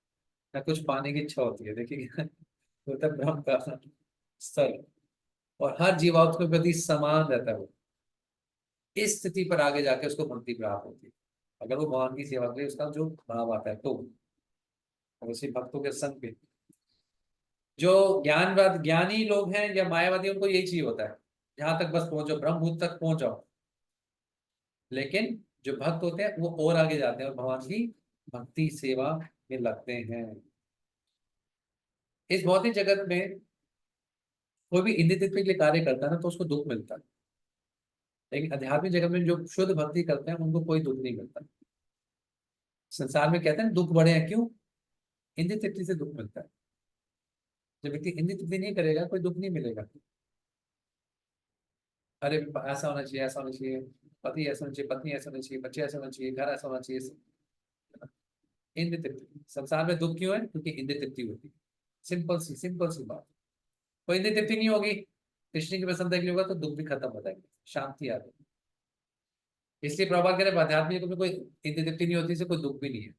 S1: ना कुछ पाने की इच्छा होती है। देखिए होता है ब्रह्म का स्तर, और हर जीवात्मा के प्रति समान रहता है वो। इस स्थिति पर आगे जाके उसको भक्ति प्राप्त होती है, अगर वो भगवान की सेवा करे, उसका जो भाव आता है तो। और उसी भक्तों के संग पे जो ज्ञानवाद ज्ञानी लोग हैं या मायावादी, उनको यही चाहिए होता है, जहां तक बस पहुंचो, ब्रह्मभूत तक पहुंच जाओ। लेकिन जो भक्त होते हैं वो और आगे जाते हैं और भगवान की भक्ति सेवा में लगते हैं। इस भौतिक जगत में कोई भी इंद्रिय तृप्ति के लिए कार्य करता है ना तो उसको दुख मिलता है, लेकिन आध्यात्मिक जगत में जो शुद्ध भक्ति करते हैं उनको कोई दुख नहीं मिलता। संसार में कहते हैं दुख बड़े हैं, क्यों? इंद्रिय तृप्ति से दुख मिलता है। जब व्यक्ति इंद्रिय तृप्ति नहीं करेगा कोई दुख नहीं मिलेगा। अरे ऐसा होना चाहिए, ऐसा होना चाहिए, पति ऐसा होना चाहिए, पत्नी ऐसा होना चाहिए, बच्चे ऐसा होना चाहिए, घर ऐसा होना चाहिए। इंद्रिय तृप्ति। संसार में दुख क्यों है? क्योंकि इंद्रिय तृप्ति होती है। सिंपल सी बात। कोई इंद्रिय तृप्ति नहीं होगी, कृष्ण की प्रसन्नता के लिए होगा तो दुख भी खत्म हो जाएगा, शांति आ जाएगी। इसलिए प्रभाव कह रहे आध्यात्मिक में कोई इंद्रिय तृप्ति नहीं होती, इससे कोई दुख भी नहीं है।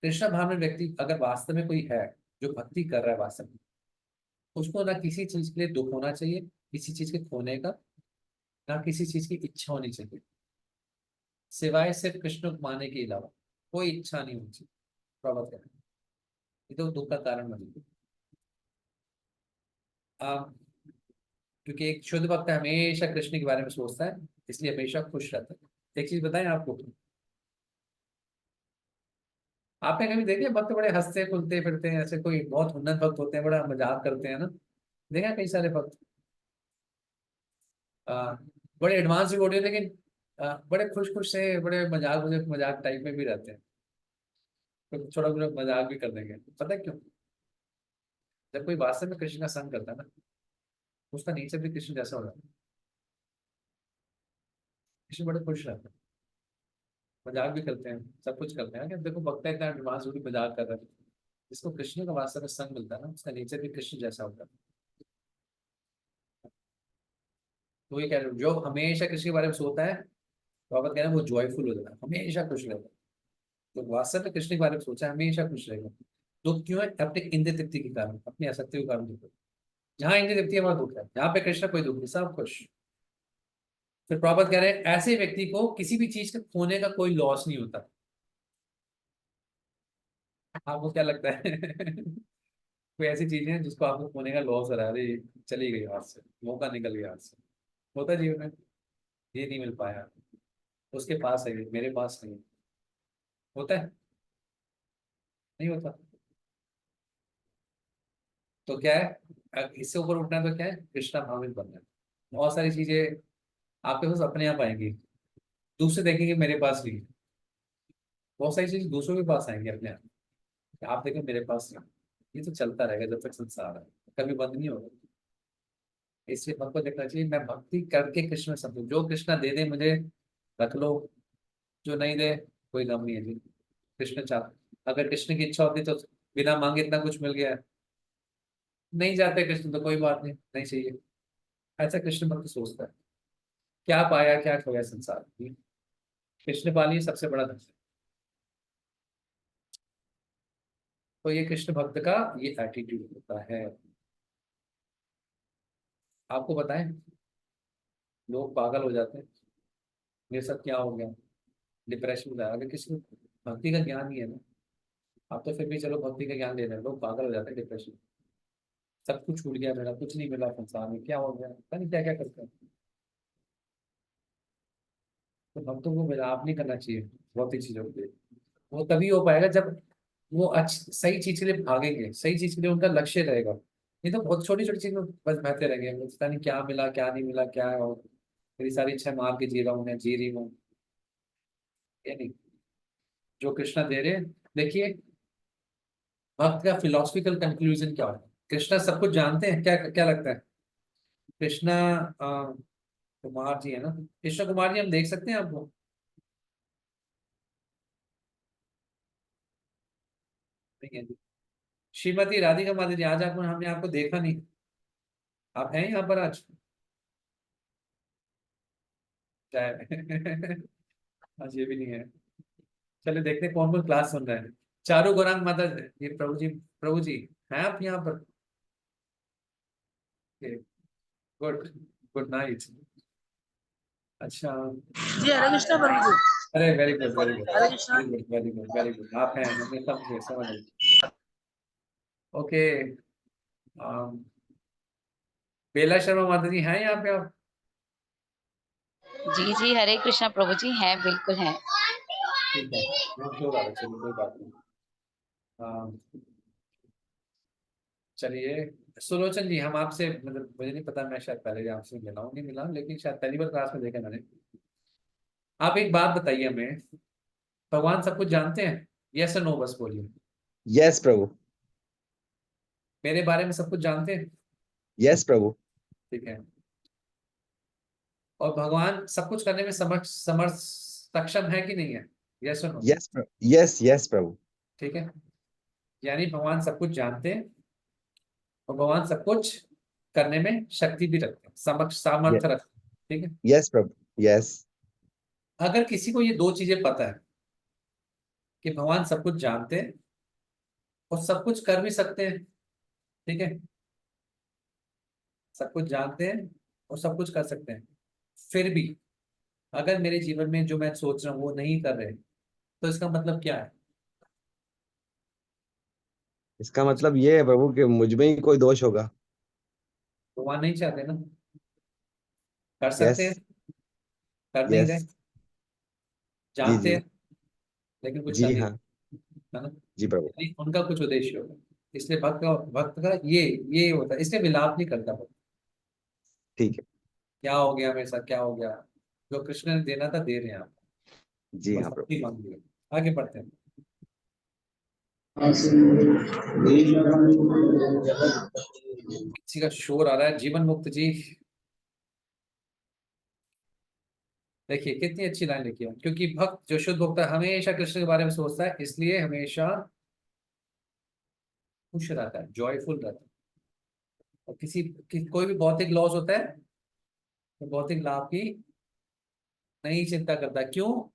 S1: कृष्ण भाव में व्यक्ति अगर वास्तव में कोई है जो भक्ति कर रहा है वास्तव में, उसको ना किसी चीज के लिए दुख होना चाहिए, किसी चीज के खोने का, ना किसी चीज की इच्छा होनी चाहिए, सिवाय सिर्फ कृष्ण को मानने के अलावा कोई इच्छा नहीं होनी चाहिए। प्रभाव कह रहे हैं ये तो दुख का कारण बनेगी। क्योंकि एक शुद्ध भक्त हमेशा कृष्ण के बारे में सोचता है, इसलिए हमेशा खुश रहता है। एक चीज बताएं आपको, आपने कभी देखे भक्त बड़े हंसते खुलते फिरते हैं, ऐसे कोई बहुत उन्नत भक्त होते हैं बड़ा मजाक करते हैं ना, देखा कई सारे भक्त आ, बड़े एडवांस भी होते हैं, लेकिन बड़े खुश खुश से बड़े मजाक मजाक टाइप में भी रहते हैं, तो छोटा मोटा मजाक भी कर देंगे। पता है क्यों? जब कोई वास्तव में कृष्ण का संग करता है ना, उसका नेचर भी कृष्ण जैसा हो जाता है। कृष्ण बड़े खुश रहते हैं, मजाक भी करते हैं, सब कुछ करते हैं कि देखो भक्त इतना एडवांस भी मजाक कर रहा है। जिसको कृष्ण का वास्तव में संग मिलता है ना, उसका नेचर भी कृष्ण जैसा होता है। तो ये कह रहे हो जो हमेशा कृष्ण के बारे में सोचता है, तो आप कह रहे हैं वो जॉयफुल हो जाता है, हमेशा खुश रहता है। तो वास्तव में कृष्ण के बारे में सोचा है हमेशा खुश रहेगा। दुख क्यों है? अपने इंद्रिय तृप्ति के कारण, अपनी आसक्ति के कारण दुख है। जहां इंद्रिय तृप्ति है वहां दुख है, जहां पे कृष्ण कोई दुख नहीं, सब खुश। फिर प्रॉपर कह रहे हैं ऐसे व्यक्ति को किसी भी चीज के खोने का कोई लॉस नहीं होता। आपको क्या लगता है? कोई ऐसी चीजें हैं जिसको आपको खोने का लॉस हो रहा है, अरे चली गई हाथ से, मौका निकल गया हाथ से, होता है जीवन में, ये नहीं मिल पाया, उसके पास है, मेरे पास नहीं है। होता है? नहीं होता। तो क्या है, इससे ऊपर उठना है तो क्या है, कृष्णा भावित बनना है। बहुत सारी चीजें आपके पास अपने आप आएंगी, दूसरे देखेंगे मेरे पास नहीं है। बहुत सारी चीजें दूसरों के पास आएंगी अपने आप, आप देखें मेरे पास नहीं। ये तो चलता रहेगा जब तक संसार है, कभी बंद नहीं होगा। इसलिए हमको देखना चाहिए मैं भक्ति करके कृष्ण सब, जो कृष्णा दे दे मुझे रख लो, जो नहीं दे कोई गम नहीं है जी। कृष्ण चाह, अगर कृष्ण की इच्छा होती तो बिना मांगे इतना कुछ मिल गया, नहीं जाते कृष्ण तो कोई बात नहीं, नहीं चाहिए। ऐसा कृष्ण भक्त सोचता है, क्या पाया क्या खोया संसार में, कृष्ण पा लिए सबसे बड़ा धन। तो ये कृष्ण भक्त का ये एटीट्यूड होता है। आपको बताएं, लोग पागल हो जाते हैं, ये सब क्या हो गया, डिप्रेशन में अगर किसी को भक्ति का ज्ञान नहीं है ना, आप तो फिर भी चलो भक्ति का ज्ञान ले रहे हैं, लोग पागल हो जाते हैं डिप्रेशन। सब कुछ छूट गया मेरा, कुछ नहीं मिला संसार में, क्या हो गया, पता नहीं क्या क्या करते हैं। तो भक्तों को मिलाप नहीं करना चाहिए भौतिक चीजों के लिए। वो तभी हो पाएगा जब वो अच्छी सही चीज के लिए भागेंगे, सही चीज के लिए उनका लक्ष्य रहेगा। ये तो बहुत छोटी छोटी चीज में बस बहते रहेंगे, मुझे पता नहीं क्या मिला क्या नहीं मिला, क्या है और मेरी सारी इच्छा मार के जी रहा हूँ, मैं जी रही हूँ। ये नहीं, जो कृष्णा दे रहे हैं। देखिए भक्त का फिलोसफिकल कंक्लूजन क्या है, कृष्णा सब कुछ जानते हैं, क्या क्या लगता है? कृष्णा कुमार जी है ना, कृष्ण कुमार जी हम देख सकते हैं आपको? नहीं है जी। श्रीमती राधिका माधुरी जी, आज आपको हमने आपको देखा नहीं, आप हैं यहाँ पर आज? शायद आज ये भी नहीं है। चलिए देखते हैं कौन कौन क्लास सुन रहे हैं। चारू गौरांग माता, ये प्रभु जी, प्रभु जी हैं आप यहाँ पर? Good, good night. अच्छा,
S6: जी हरे कृष्णा प्रभु जी।
S1: अरे very good very good
S6: Hare Krishna.
S1: Very good very good very good, आप हैं, हमने समझ गए। ओके, बेला शर्मा माता जी हैं यहाँ पे आप?
S3: जी जी, हरे कृष्णा प्रभु जी, हैं बिल्कुल हैं।
S1: ठीक है, बहुत शोर आ रहा है, चलिए कोई बात नहीं। हाँ, चलिए सुलोचन जी, हम आपसे मतलब मुझे नहीं पता, मैं शायद पहले भी आपसे मिला हूँ नहीं मिला हूँ, लेकिन शायद पहली बार क्लास में देखा मैंने। आप एक बात बताइए हमें, भगवान सब कुछ जानते हैं? यस और नो बस बोलिए।
S7: यस प्रभु।
S1: मेरे बारे में सब कुछ जानते हैं?
S7: यस प्रभु।
S1: ठीक है। और भगवान सब कुछ करने में समर्थ सक्षम है कि नहीं है? यस और नो?
S7: यस यस यस प्रभु।
S1: ठीक है, यानी भगवान सब कुछ जानते हैं और भगवान सब कुछ करने में शक्ति भी रखते हैं, सामर्थ्य रखते हैं। ठीक है,
S7: यस प्रभु। यस।
S1: अगर किसी को ये दो चीजें पता है कि भगवान सब कुछ जानते हैं और सब कुछ कर भी सकते हैं, ठीक है, सब कुछ जानते हैं और सब कुछ कर सकते हैं, फिर भी अगर मेरे जीवन में जो मैं सोच रहा हूँ वो नहीं कर रहे, तो इसका मतलब क्या है?
S7: इसका मतलब ये है प्रभु कि मुझ में ही कोई दोष होगा।
S1: भगवान नहीं चाहते ना, कर
S7: यस
S1: सकते हैं, कर नहीं
S7: यस।
S1: रहे,
S7: जी
S1: जानते
S7: जी।
S1: हैं लेकिन कुछ कर
S7: जी
S1: नहीं
S7: हाँ।
S1: रहे, है ना?
S7: जी प्रभु।
S1: यानी उनका कुछ उद्देश्य होगा, इसलिए भक्त का ये होता है, इसलिए विलाप नहीं करता भक्त।
S7: ठीक है।
S1: क्या हो गया मेरे साथ, क्या हो गया? जो कृष्ण ने देना था दे रहे हैं आप,
S7: जी
S1: बस
S7: हाँ प्रभु।
S1: भक्ति मांग लिया। आगे बढ़ते हैं। किसी का शोर आ रहा है, जीवन मुक्त जी। देखिए कितनी अच्छी लाइन लिखी है, क्योंकि भक्त जो शुद्ध भक्त है हमेशा कृष्ण के बारे में सोचता है, इसलिए हमेशा खुश रहता है, जॉयफुल रहता है। और कोई भी भौतिक लॉस होता है तो भौतिक लाभ की नहीं चिंता करता, क्यों?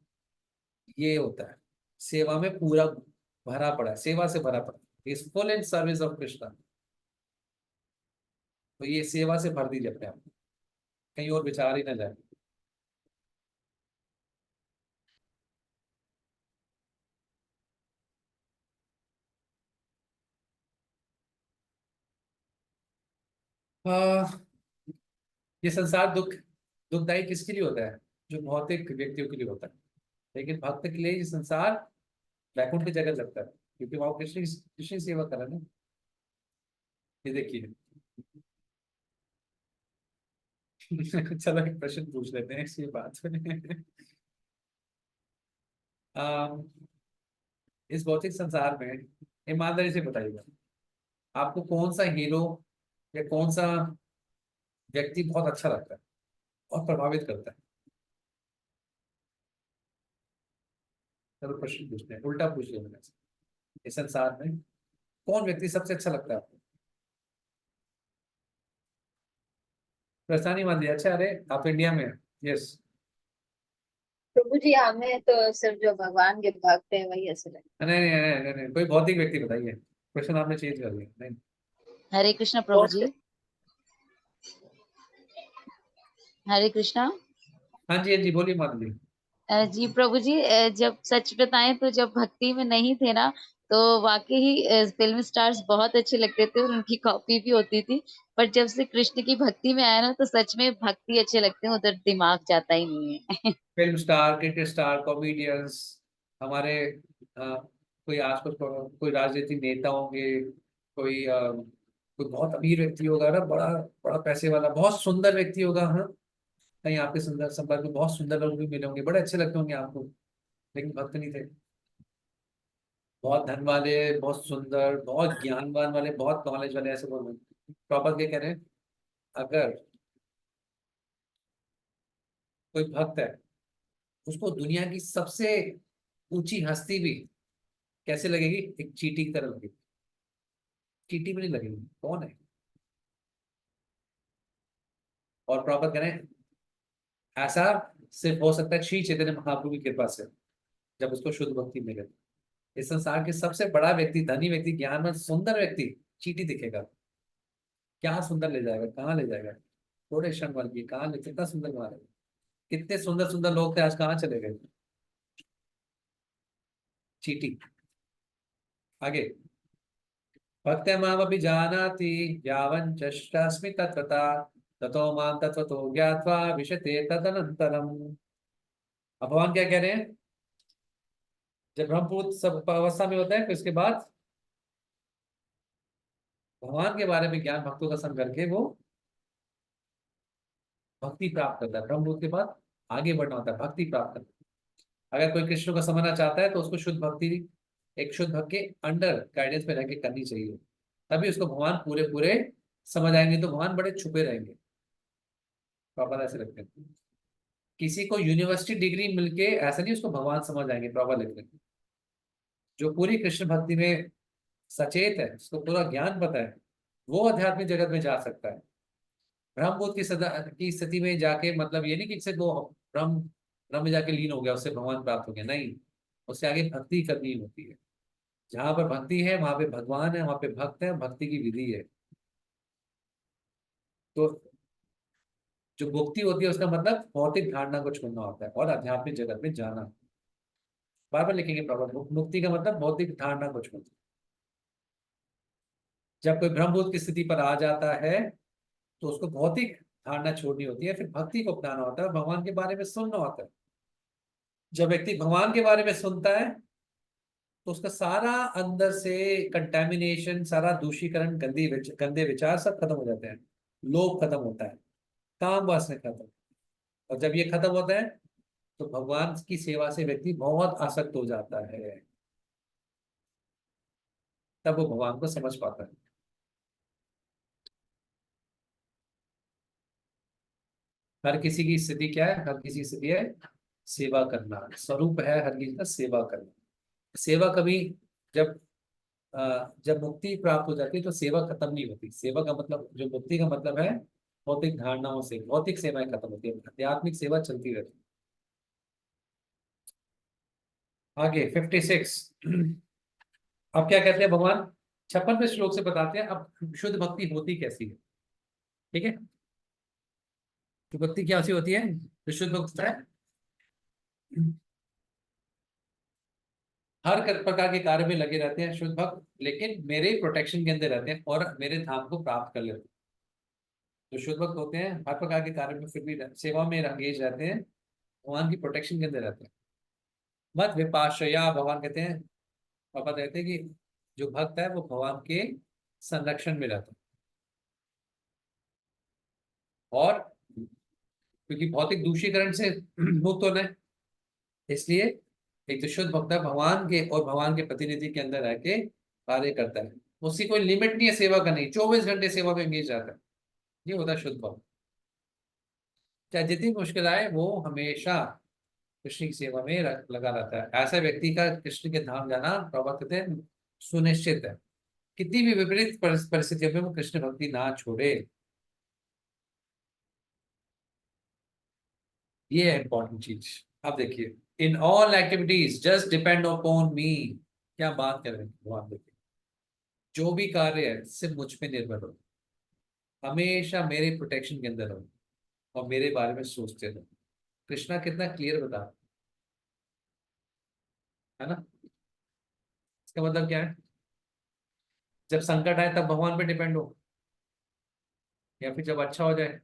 S1: ये होता है सेवा में पूरा भरा पड़ा है, सेवा से भरा पड़ा है, is full in service of Krishna. तो ये सेवा से भर दीजिए अपने आप को, कहीं और विचार ही ना जाए। हाँ, ये संसार दुखदाई किसके लिए होता है? जो भौतिक व्यक्तियों के लिए होता है, लेकिन भक्त के लिए ये संसार वैकुंठ की जगह लगता है, क्योंकि वहां कृष्ण की सेवा कर रहे हैं ना। ये देखिए चलो एक प्रश्न पूछ लेते हैं इसी बात में। अम, इस भौतिक संसार में ईमानदारी से बताइएगा, आपको कौन सा हीरो या कौन सा व्यक्ति बहुत अच्छा लगता है और प्रभावित करता है? चलो प्रश्न पूछते हैं, उल्टा पूछ लिया मैंने। इस संसार में कौन व्यक्ति सबसे अच्छा लगता है आपको? परेशानी मान लिया, अच्छा अरे आप इंडिया में हैं। यस।
S3: प्रभु जी, हमें तो सिर्फ जो भगवान के भक्त हैं वही अच्छे लगते
S1: नहीं नहीं नहीं नहीं नहीं, कोई भौतिक व्यक्ति बताइए, क्वेश्चन आपने चेंज कर दिया। नहीं,
S3: हैं। हरे कृष्णा प्रभु जी, हरे कृष्णा।
S1: हाँ जी हाँ जी, बोलिए मान ली।
S3: जी प्रभु जी, जब सच बताएं तो जब भक्ति में नहीं थे ना, तो वाकई ही फिल्म स्टार्स बहुत अच्छे लगते थे और उनकी कॉपी भी होती थी। पर जब से कृष्ण की भक्ति में आया ना, तो सच में भक्ति अच्छे लगते हैं, उधर दिमाग जाता ही नहीं है।
S1: Film star, cricket star, comedians, हमारे कोई आसपास कोई राजनीतिक नेता होंगे, कोई बहुत अमीर व्यक्ति होगा ना, बड़ा बड़ा पैसे वाला, बहुत सुंदर व्यक्ति होगा, हाँ, कहीं आपके सुंदर संपर्क में बहुत सुंदर लोग भी मिले होंगे, बड़े अच्छे लगते होंगे आपको, लेकिन भक्त नहीं थे। बहुत धन वाले, बहुत सुंदर, बहुत ज्ञानवान वाले, बहुत नॉलेज वाले, ऐसे बोल रहे प्रॉपर क्या कह रहे हैं? अगर कोई भक्त है, उसको दुनिया की सबसे ऊंची हस्ती भी कैसे लगेगी? एक चींटी की तरह लगेगी। चींटी भी नहीं लगेगी, कौन है? और प्रॉपर करें, ऐसा सिर्फ हो सकता है श्री चैतन्य महाप्रभु की कृपा से, जब उसको शुद्ध भक्ति मिले। इस संसार के सबसे बड़ा व्यक्ति, धनी व्यक्ति, ज्ञानवान, सुंदर व्यक्ति चींटी दिखेगा। क्या सुंदर ले जाएगा, कहाँ ले जाएगा? थोड़े क्षण वाल की कहाँ कितना सुंदर बना रहे, कितने सुंदर सुंदर लोग थे, आज कहाँ चले गए? चींटी। आगे, भक्त मामपि जानाति यावञ्चष्टास्मि तत्त्वता ततो मां तत्त्वतो ज्ञात्वा विशते तदनंतरम। अब भगवान क्या कह रहे हैं, जब ब्रह्मपुत्र सब अवस्था में होता है, फिर उसके बाद भगवान के बारे में ज्ञान भक्तों का संग करके वो भक्ति प्राप्त करता है। ब्रह्मपुत्र के बाद आगे बढ़ना होता है, भक्ति प्राप्त करना। अगर कोई कृष्ण को समझना चाहता है तो उसको शुद्ध भक्ति, एक शुद्ध भक्त के अंडर गाइडेंस में रह के करनी चाहिए, तभी उसको भगवान पूरे पूरे समझ आएंगे। तो भगवान बड़े छुपे रहेंगे, प्रॉपर ऐसे लगते हैं। किसी को यूनिवर्सिटी डिग्री मिलके ऐसा नहीं उसको भगवान समझ आएंगे, प्रॉपर लगते हैं। जो पूरी कृष्ण भक्ति में सचेत है, उसको पूरा ज्ञान पता है, वो आध्यात्मिक जगत में जा सकता है। ब्रह्मबोध की सदा की स्थिति में जाके मतलब ये नहीं कि सिर्फ वो ब्रह्म ब्रह्म में जाके लीन हो गया, उससे भगवान प्राप्त हो गया, नहीं। उससे आगे भक्ति करनी होती है। जहां पर भक्ति है वहां पे भगवान है, वहां पे भक्त है, भक्ति की विधि है। तो जो मुक्ति होती है उसका मतलब भौतिक धारणा को छोड़ना होता है और आध्यात्मिक जगत में जाना। बार बार लिखेंगे प्रॉपर, मुक्ति का मतलब भौतिक धारणा को छोड़ना। जब कोई ब्रह्मबोध की स्थिति पर आ जाता है तो उसको भौतिक धारणा छोड़नी होती है, फिर भक्ति को अपनाना होता है, भगवान के बारे में सुनना होता है। जब व्यक्ति भगवान के बारे में सुनता है तो उसका सारा अंदर से कंटेमिनेशन, सारा दूषीकरण, गंदे विचार सब खत्म हो जाते हैं। लोभ खत्म होता है, काम वासना खत्म। और जब ये खत्म होता है तो भगवान की सेवा से व्यक्ति बहुत आसक्त हो जाता है, तब वो भगवान को समझ पाता है। हर किसी की स्थिति क्या है, हर किसी की स्थिति है सेवा करना, स्वरूप है हर किसी का सेवा करना। सेवा कभी जब जब मुक्ति प्राप्त हो जाती है तो सेवा खत्म नहीं होती। सेवा का मतलब, जो मुक्ति का मतलब है, भौतिक धारणाओं से भौतिक सेवाएं खत्म होती है, आध्यात्मिक सेवा चलती रहती है। आगे 56। अब क्या कहते हैं भगवान, 56वें श्लोक से बताते हैं अब शुद्ध भक्ति होती कैसी है। ठीक है, तो भक्ति क्या सी होती है, तो शुद्ध भक्ति है हर प्रकार के कार्य में लगे रहते हैं शुद्ध भक्त, लेकिन मेरे प्रोटेक्शन के अंदर रहते हैं और मेरे धाम को प्राप्त कर लेते हैं। जो शुद्ध भक्त होते हैं हर प्रकार के कार्य में फिर भी सेवा में एंगेज रहते हैं, भगवान की प्रोटेक्शन के अंदर रहते हैं। मत विपाशया, भगवान कहते हैं, पापा कहते हैं कि जो भक्त है वो भगवान के संरक्षण में रहता है। और क्योंकि भौतिक दूषीकरण से मुक्त होना है, इसलिए एक तो शुद्ध भक्त है भगवान के और भगवान के प्रतिनिधि के अंदर रह के कार्य करता है। उसकी कोई लिमिट नहीं है सेवा का, नहीं 24 घंटे सेवा में एंगेज रहता है। ये होता है शुद्ध भक्त। चाहे जितनी मुश्किल आए वो हमेशा कृष्ण की सेवा में लगा रहता है। ऐसा व्यक्ति का कृष्ण के धाम जाना, प्रभुपाद कहते हैं, सुनिश्चित है। कितनी भी विपरीत परिस्थितियों में वो कृष्ण भक्ति ना छोड़े। ये है इंपॉर्टेंट चीज। अब देखिए, in all activities just depend upon मी। क्या बात कर रहे हैं भगवान, देखिए जो भी कार्य है सिर्फ मुझ पे निर्भर हो, हमेशा मेरे प्रोटेक्शन के अंदर रहो और मेरे बारे में सोचते रहो। कृष्णा कितना क्लियर बता, है ना। इसका मतलब क्या है, जब संकट आए तब भगवान पे डिपेंड हो, या फिर जब अच्छा हो जाए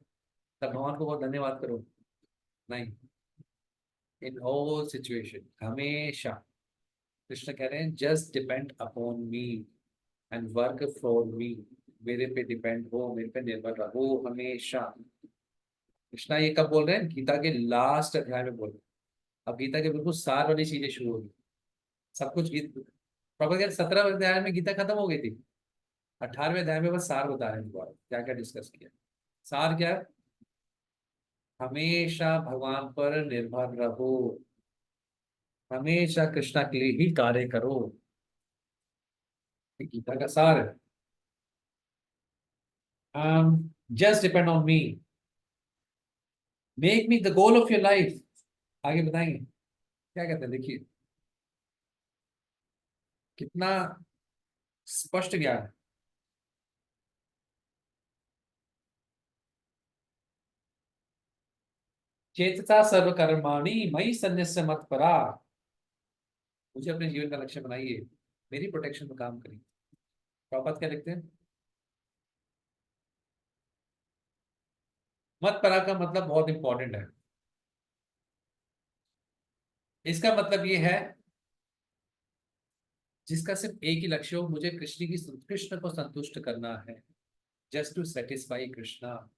S1: तब भगवान को बहुत धन्यवाद करो, नहीं। इन ऑल सिचुएशन हमेशा कृष्ण कह रहे हैं just depend upon me and work for me. मेरे पे डिपेंड हो, मेरे पे निर्भर रहो हमेशा। कृष्णा ये कब बोल रहे हैं, गीता के लास्ट अध्याय में बोल रहे हैं। अब गीता के बिल्कुल सार वाली चीजें शुरू होगी, सब कुछ गीत प्रॉपर। 17वें अध्याय में गीता खत्म हो गई थी, 18वें अध्याय में बस सार बता रहे हैं दोबारा क्या क्या डिस्कस किया। सार क्या है, हमेशा भगवान पर निर्भर रहो, हमेशा कृष्णा के लिए ही कार्य करो। ये गीता का सार है। Just depend on me, make me the goal of your life. आगे बताएंगे क्या कहते हैं, देखिए कितना स्पष्ट ज्ञान है। चेतसा सर्व कर्माणि मयि सन्न्यस्य मत्परा। मुझे अपने जीवन का लक्ष्य बनाइए, मेरी प्रोटेक्शन में काम करिए। प्रॉपत क्या लिखते हैं, मत परा का मतलब बहुत इंपॉर्टेंट है। इसका मतलब ये है जिसका सिर्फ एक ही लक्ष्य हो, मुझे कृष्ण को संतुष्ट करना है, जस्ट टू सेटिस्फाई कृष्णा।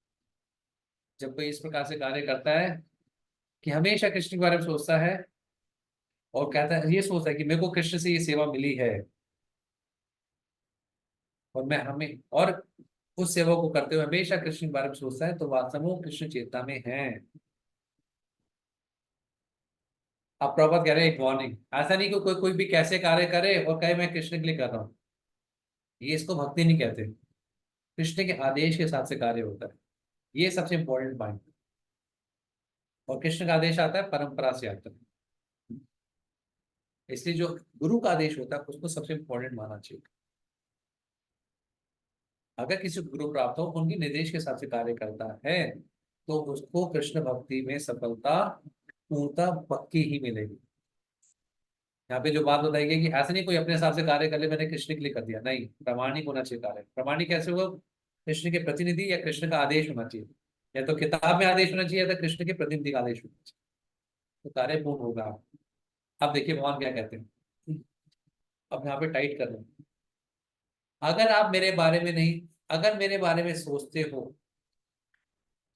S1: जब कोई इस प्रकार से कार्य करता है कि हमेशा कृष्ण के बारे में सोचता है और कहता है, ये सोचता है कि मेरे को कृष्ण से ये सेवा मिली है और मैं हमें और उस सेवा को करते हुए हमेशा कृष्ण के बारे में सोचता है, तो वास्तव में वो कृष्ण चेतना में है। अब प्रभुपाद कह रहे हैं एक वार्निंग, ऐसा नहीं कि कोई कोई भी कैसे कार्य करे और कहे मैं कृष्ण के लिए कर रहा हूँ, ये इसको भक्ति नहीं कहते। कृष्ण के आदेश के हिसाब से कार्य होता है, ये सबसे इंपॉर्टेंट पॉइंट। और कृष्ण का आदेश आता है परंपरा से आता है, इसलिए जो गुरु का आदेश होता है उसको सबसे इंपॉर्टेंट मानना चाहिए। अगर किसी को गुरु प्राप्त हो, उनके निर्देश के हिसाब से कार्य करता है, तो उसको कृष्ण भक्ति में सफलता पूर्णता पक्की ही मिलेगी। यहाँ पे जो बात बताई गई कि ऐसा नहीं कोई अपने हिसाब से कार्य कर ले, मैंने कृष्ण के लिए कर दिया, नहीं, प्रामाणिक होना चाहिए कार्य। प्रामाणिक कैसे होगा? कृष्ण के प्रतिनिधि या कृष्ण का आदेश होना चाहिए, या तो किताब में आदेश होना चाहिए या तो कृष्ण के प्रतिनिधि का आदेश होना चाहिए, तो कार्य पूर्ण होगा। अब देखिए भगवान क्या कहते हैं, अब यहाँ पे टाइट कर रहे हैं, अगर आप मेरे बारे में नहीं, अगर मेरे बारे में सोचते हो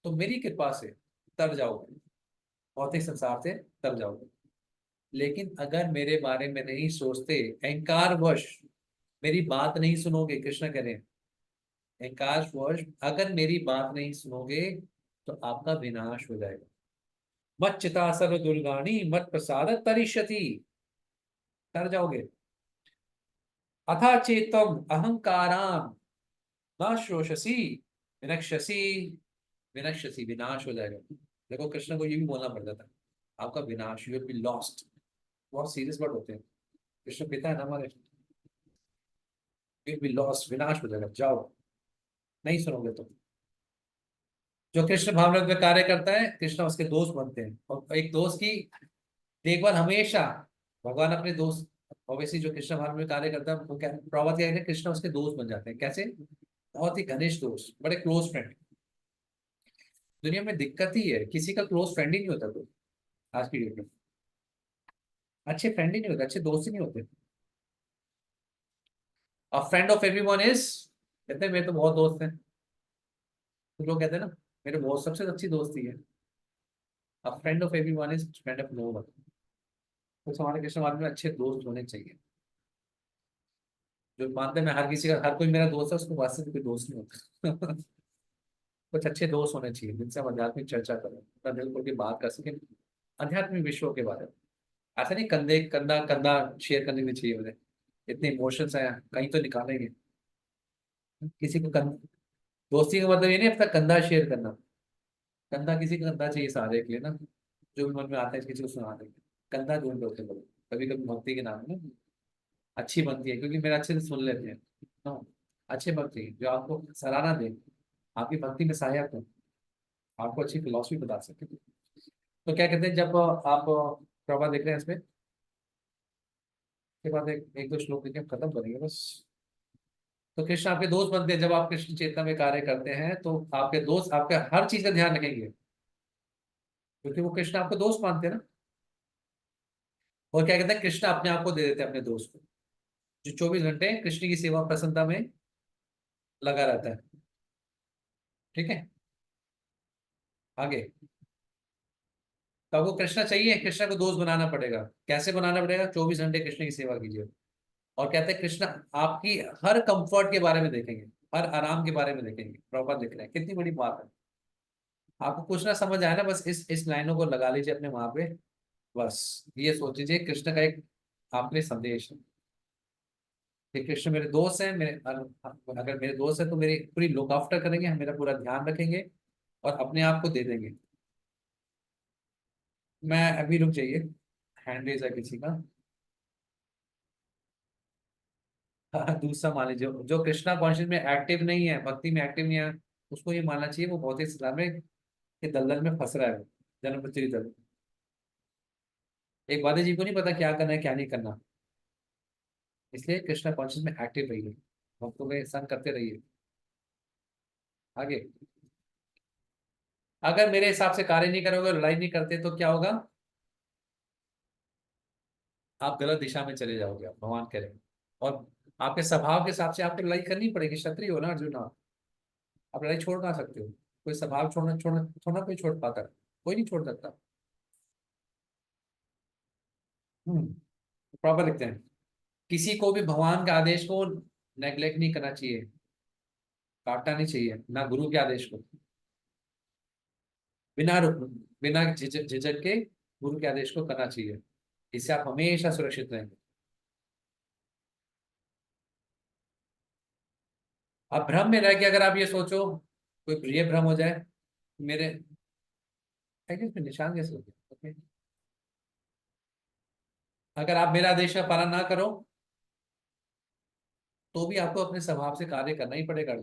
S1: तो मेरी कृपा से तर जाओगे, भौतिक संसार से तर जाओगे। लेकिन अगर मेरे बारे में नहीं सोचते, अहंकार वश मेरी बात नहीं सुनोगे, कृष्ण कह रहे हैं, अहंकार वश अगर मेरी बात नहीं सुनोगे तो आपका विनाश हो जाएगा। मत चिता सर्व दुर्गाणी मत प्रसाद तरिष्यति, तर जाओगे। अथा चेतम अहंकाराम न शोषसी विनक्ष्यसि, विनक्ष्यसि विनाश हो जाएगा। देखो कृष्ण को ये भी बोलना पड़ जाता है, आपका विनाश, यू विल बी लॉस्ट। बहुत सीरियस वर्ड होते हैं, कृष्ण पिता है ना हमारे, यू विल बी लॉस्ट, विनाश हो जाएगा, जाओ, नहीं सुनोगे तो। जो कृष्ण भावना में कार्य करता है, कृष्ण उसके दोस्त बनते हैं, और एक दोस्त की देखभाल हमेशा भगवान अपने दोस्त, ऑब्वियसली जो कृष्ण भावना में कार्य करता है वो क्या प्रभाव क्या है, कृष्ण उसके दोस्त बन जाते हैं। कैसे? बहुत ही घनिष्ठ दोस्त, बड़े क्लोज फ्रेंड। दुनिया में दिक्कत ही है, किसी का क्लोज फ्रेंड ही नहीं होता कोई आज की डेट में, अच्छे फ्रेंड ही नहीं होते, अच्छे दोस्त ही नहीं होते। अ फ्रेंड ऑफ एवरीवन इज, कहते हैं मेरे तो बहुत दोस्त हैं, कुछ लोग कहते हैं ना मेरे बहुत सबसे अच्छी दोस्ती है। A friend of everyone is friend of no one. कुछ हमारे कृष्ण भारत में अच्छे दोस्त होने चाहिए, जो मानते हैं मैं हर किसी का, हर कोई मेरा दोस्त है, उसको वास्तव में कोई दोस्त नहीं होता। कुछ अच्छे दोस्त होने चाहिए जिनसे हम आध्यात्मिक चर्चा करें, अपना दिल खोल के बात कर सकें आध्यात्मिक विषयों के बारे में। ऐसा नहीं कंधे कंधा कंधा शेयर करने भी चाहिए मुझे, इतने इमोशंस हैं कहीं तो निकालेंगे। किसी को दोस्ती का मतलब ये नहीं अपना कंधा शेयर करना, कंधा किसी का कंधा चाहिए सहारे के लिए ना, जो भी मन में आता है किसी को सुना देंगे। कंधा ढूंढ होते लोग, कभी कभी भक्ति के नाम में ना अच्छी बनती है, क्योंकि मेरा अच्छे से सुन लेते हैं ना, अच्छे भक्ति जो आपको सराहना दे, आपकी भक्ति में सहायक हो, आपको अच्छी फिलॉसफी बता सके। तो क्या कहते हैं, जब आप प्रभा देख रहे हैं इसमें के बाद एक दो श्लोक देखे खत्म करेंगे बस। तो कृष्ण आपके दोस्त बनते हैं, जब आप कृष्ण चेतना में कार्य करते हैं तो आपके दोस्त आपके हर चीज का ध्यान रखेंगे, क्योंकि वो कृष्ण आपको दोस्त मानते हैं ना। और क्या कहते हैं, कृष्ण अपने आप को दे देते हैं अपने दोस्त को, जो 24 घंटे कृष्ण की सेवा प्रसन्नता में लगा रहता है। ठीक है, आगे। तो आपको कृष्ण चाहिए, कृष्ण को दोस्त बनाना पड़ेगा। कैसे बनाना पड़ेगा? 24 घंटे कृष्ण की सेवा कीजिए। और कहते हैं कृष्ण आपकी हर कंफर्ट के बारे में देखेंगे, हर आराम के बारे में देखेंगे। प्रॉपर देख रहे हैं, कितनी बड़ी बात है। आपको कुछ ना समझ आया ना, बस इस लाइनों को लगा लीजिए अपने वहां पे, बस ये सोच लीजिए कृष्ण का एक आपके संदेश है कि कृष्ण मेरे दोस्त हैं, मेरे अगर मेरे दोस्त हैं तो मेरी पूरी लुक आफ्टर करेंगे, मेरा पूरा ध्यान रखेंगे और अपने आप को दे देंगे। मैं अभी रुक जाइए, हैंड रेज है किसी का। हाँ, दूसरा मान लीजिए जो कृष्णा कॉन्शियस में एक्टिव नहीं है, भक्ति में एक्टिव नहीं है, उसको ये मानना चाहिए वो बहुत ही संसार में के दलदल में फंस रहा है, जन्म मृत्यु के दलदल। एक बात जी को नहीं पता क्या करना है क्या नहीं करना, इसलिए कृष्णा कॉन्शियस में एक्टिव रहिए, भक्तों में संग करते रहिए। आगे अगर मेरे हिसाब से कार्य नहीं करोगे, लड़ाई नहीं करते, तो क्या होगा? आप गलत दिशा में चले जाओगे, आप भगवान करें। और आपके स्वभाव के हिसाब से आपको लड़ाई करनी पड़ेगी, क्षत्रिय हो ना अर्जुन आप लड़ाई छोड़ कहाँ सकते हो? कोई स्वभाव छोड़ना छोड़ना थोड़ा कोई छोड़ पाता है, कोई नहीं छोड़ सकता। प्रॉपर लिखते हैं, किसी को भी भगवान के आदेश को नेग्लेक्ट नहीं करना चाहिए, काटना नहीं चाहिए, ना गुरु के आदेश को। बिना बिना झिझक के गुरु के आदेश को करना चाहिए, इससे आप हमेशा सुरक्षित रहेंगे। आप भ्रम में रह के अगर आप ये सोचो, कोई प्रिय भ्रम हो जाए मेरे, इसमें निशान कैसे हो गया? ओके, अगर आप मेरा आदेश का पालन ना करो, तो भी आपको अपने स्वभाव से कार्य करना ही पड़ेगा।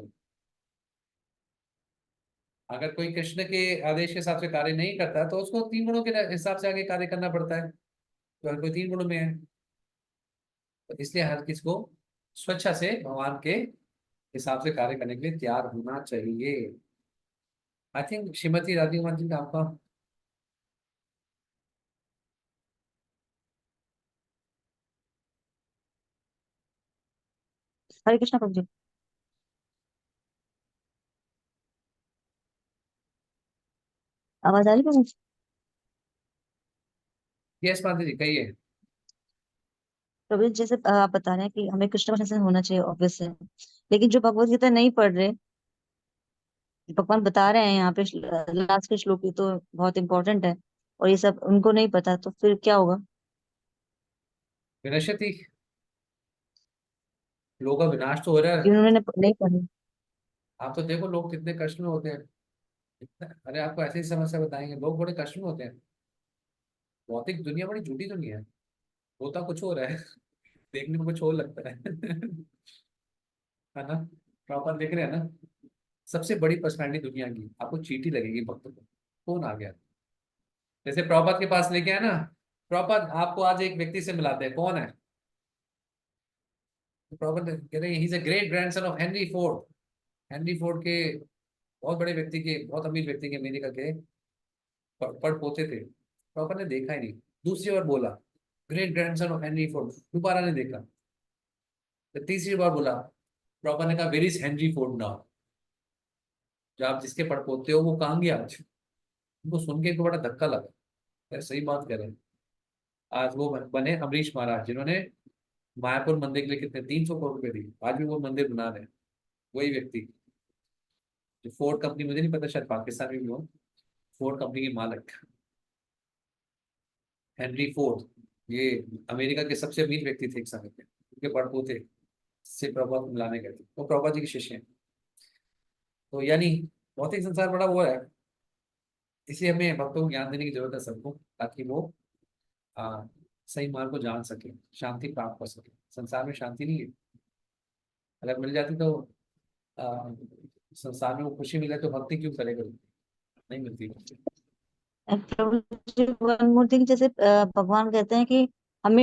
S1: अगर कोई कृष्ण के आदेश के हिसाब से कार्य नहीं करता, तो उसको 3 गुणों के हिसाब से आगे कार्य करना पड़ता है। तो हर कोई 3 गुणों में है, तो इसलिए हर किसी को स्वेच्छा से भगवान के हिसाब से कार्य करने के लिए तैयार होना चाहिए। आई थिंक श्रीमती राधिका जी का आपका
S8: हरे कृष्णा प्रभु जी। आवाज आ रही प्रभु?
S1: यस माता जी कहिए।
S8: प्रभु जी, जैसे आप बता रहे हैं कि हमें कृष्ण कॉन्शियसनेस होना चाहिए, ऑब्वियस है। लेकिन जो भगवत गीता नहीं पढ़ रहे, भगवान बता रहे हैं यहाँ पे लास्ट के श्लोक, ये तो बहुत इंपॉर्टेंट है, और ये सब उनको नहीं पता, तो फिर क्या होगा?
S1: विनश्यति, लोगों का विनाश तो हो रहा है।
S8: कि उन्होंने नहीं पढ़े।
S1: आप तो देखो लोग कितने कष्ट में होते हैं। अरे आपको ऐसी समस्या बताएंगे, लोग बड़े कष्ट में होते हैं। भौतिक दुनिया बड़ी झूठी दुनिया है, होता कुछ हो रहा है, देखने में कुछ और लगता है। है ना? प्रॉपर देख रहे हैं ना? सबसे बड़ी पर्सनैलिटी दुनिया की आपको चीटी लगेगी भक्तों को, कौन आ गया? जैसे प्रभुपाद के पास लेके आए ना, प्रभुपाद आपको आज एक व्यक्ति से मिलाते हैं, कौन है? तो प्रभुपाद कह रहे हैं he is a great grandson of Henry Ford. Henry Ford के बहुत बड़े व्यक्ति के, बहुत अमीर व्यक्ति के, अमेरिका के पड़ पोते थे। प्रभुपाद ने देखा ही नहीं, दूसरी बार बोला great grandson of Henry Ford, दोबारा ने देखा, तो तीसरी बार बोला, प्रभुपाद ने कहा where is Henry Ford now? जो आप जिसके पड़पोते हो वो कहाँ गया आज? उनको सुन के इनको बड़ा धक्का लगा, यार सही बात कह रहे हैं। आज वो बने अमरीश महाराज, जिन्होंने मायापुर मंदिर के लिए कितने 300 करोड़ रुपए दिए, आज भी वो मंदिर बना रहे हैं। वही व्यक्ति जो फोर्ड कंपनी, मुझे नहीं पता, शायद पाकिस्तान में भी हो, फोर्ड कंपनी के मालिक हेनरी फोर्ड, ये अमेरिका के सबसे अमीर व्यक्ति थे एक समय पे, उनके पड़पोते से प्रभात को मिलाने गए थे, वो प्रभात जी के शिष्य हैं। तो यानी भौतिक संसार बड़ा वो है, इसलिए हमें भक्तों को ज्ञान देने की जरूरत है सबको, ताकि वो आ, सही मार्ग को जान सके, शांति प्राप्त कर सके। संसार में शांति नहीं है, अगर मिल जाती तो आ, संसार में वो खुशी मिले तो भक्ति क्यों करेगा? नहीं मिलती।
S8: प्रभु जी, वन मोर थिंग, जैसे भगवान कहते हैं कि हम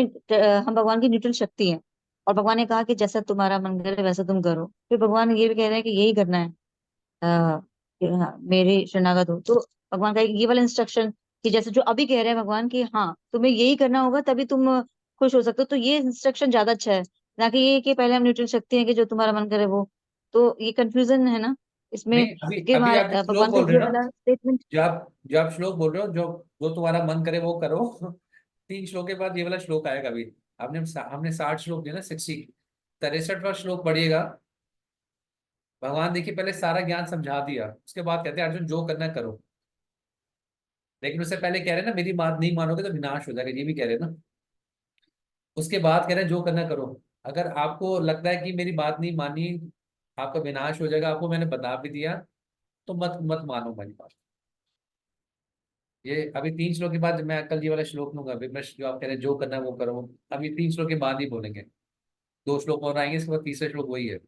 S8: भगवान की न्यूट्रल शक्ति है, और भगवान ने कहा कि जैसा तुम्हारा मन करे वैसा तुम करो। फिर भगवान ये भी कह रहे हैं कि यही करना है, कि हाँ, मेरे शरणागत हो। तो भगवान का ये वाला इंस्ट्रक्शन, कि जैसे जो अभी कह रहे हैं भगवान कि हाँ तुम्हें यही करना होगा तभी तुम खुश हो सकते हो, तो ये इंस्ट्रक्शन ज्यादा अच्छा है, ना कि ये कि पहले हम न्यूट्रल शक्ति है कि जो तुम्हारा मन करे वो। तो ये कंफ्यूजन है ना इसमें,
S1: नहीं, अभी
S8: कि
S1: अभी आप जो श्लोक
S8: भगवान का
S1: बोल रहे
S8: ये
S1: हो ना,
S8: वाला स्टेटमेंट।
S1: जो आप श्लोक बोल रहे हो, जो तुम्हारा मन करे वो करो। 3 श्लोक के बाद ये वाला श्लोक आएगा अभी। आपने हमने 60 श्लोक दिए ना, 60, 63वां श्लोक पढ़िएगा। भगवान देखिए पहले सारा ज्ञान समझा दिया, उसके बाद कहते हैं अर्जुन जो करना है करो। लेकिन उससे पहले कह रहे हैं ना मेरी बात नहीं मानोगे तो विनाश हो जाएगा, ये भी कह रहे हैं ना। उसके बाद कह रहे हैं जो करना करो। अगर आपको लगता है कि मेरी बात नहीं मानी, आपका विनाश हो जाएगा, आपको मैंने बता भी दिया, तो मत मत मानो मेरी बात। ये अभी 3 श्लोक के बाद मैं कल ये वाला श्लोक लूंगा, विमर्श जो आप कह रहे हैं जो करना है वो करो, अभी 3 श्लोक के बाद ही बोलेंगे। 2 श्लोक और आएंगे, इसके बाद तीसरा श्लोक वही है।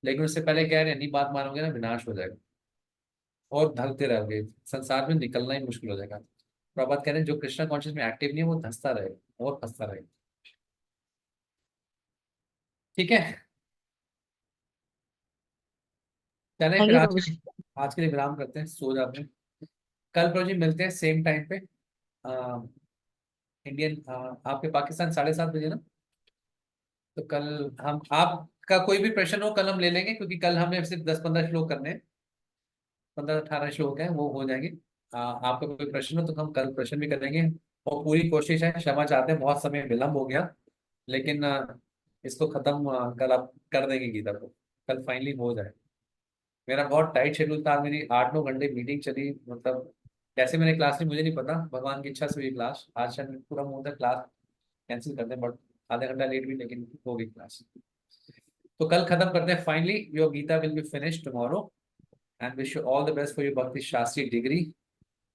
S1: लेकिन उससे पहले कह रहे हैं नहीं बात मानोगे ना विनाश हो जाएगा, और ढलते रहोगे, संसार में निकलना ही मुश्किल हो जाएगा। प्रभात कह रहे हैं जो कृष्णा कॉन्शियस में एक्टिव नहीं है वो धंसता रहेगा और फंसता रहेगा। ठीक है, चले
S8: थैंक
S1: फिर
S8: यू
S1: आज
S8: प्रभु
S1: के
S8: जी।
S1: आज के लिए विराम करते हैं, सो जाते हैं। कल प्रभु जी मिलते हैं सेम टाइम पे, इंडियन, आपके पाकिस्तान 7:30 बजे ना। तो कल हम, आपका कोई भी प्रश्न हो कल हम ले लेंगे, क्योंकि कल हमें सिर्फ 10-15 श्लोक करने हैं, 15-18 श्लोक हैं, वो हो जाएंगे। आपका कोई प्रश्न हो तो हम कल प्रश्न भी करेंगे, और पूरी कोशिश है, क्षमा चाहते हैं बहुत समय विलम्ब हो गया, लेकिन इसको खत्म कल आप कर देंगे गीता को, कल फाइनली हो जाए। मेरा बहुत टाइट शेड्यूल था, मेरी 8-9 घंटे मीटिंग चली, मतलब कैसे मैंने क्लास ली मुझे नहीं पता, भगवान की इच्छा से हुई क्लास। आज शायद पूरा मुंह था क्लास कैंसिल कर दें, बट आधा घंटा लेट भी, लेकिन हो गई क्लास। तो कल खत्म करते हैं finally. Your Gita will be finish tomorrow, and wish you all the best for your Bhakti Shastri degree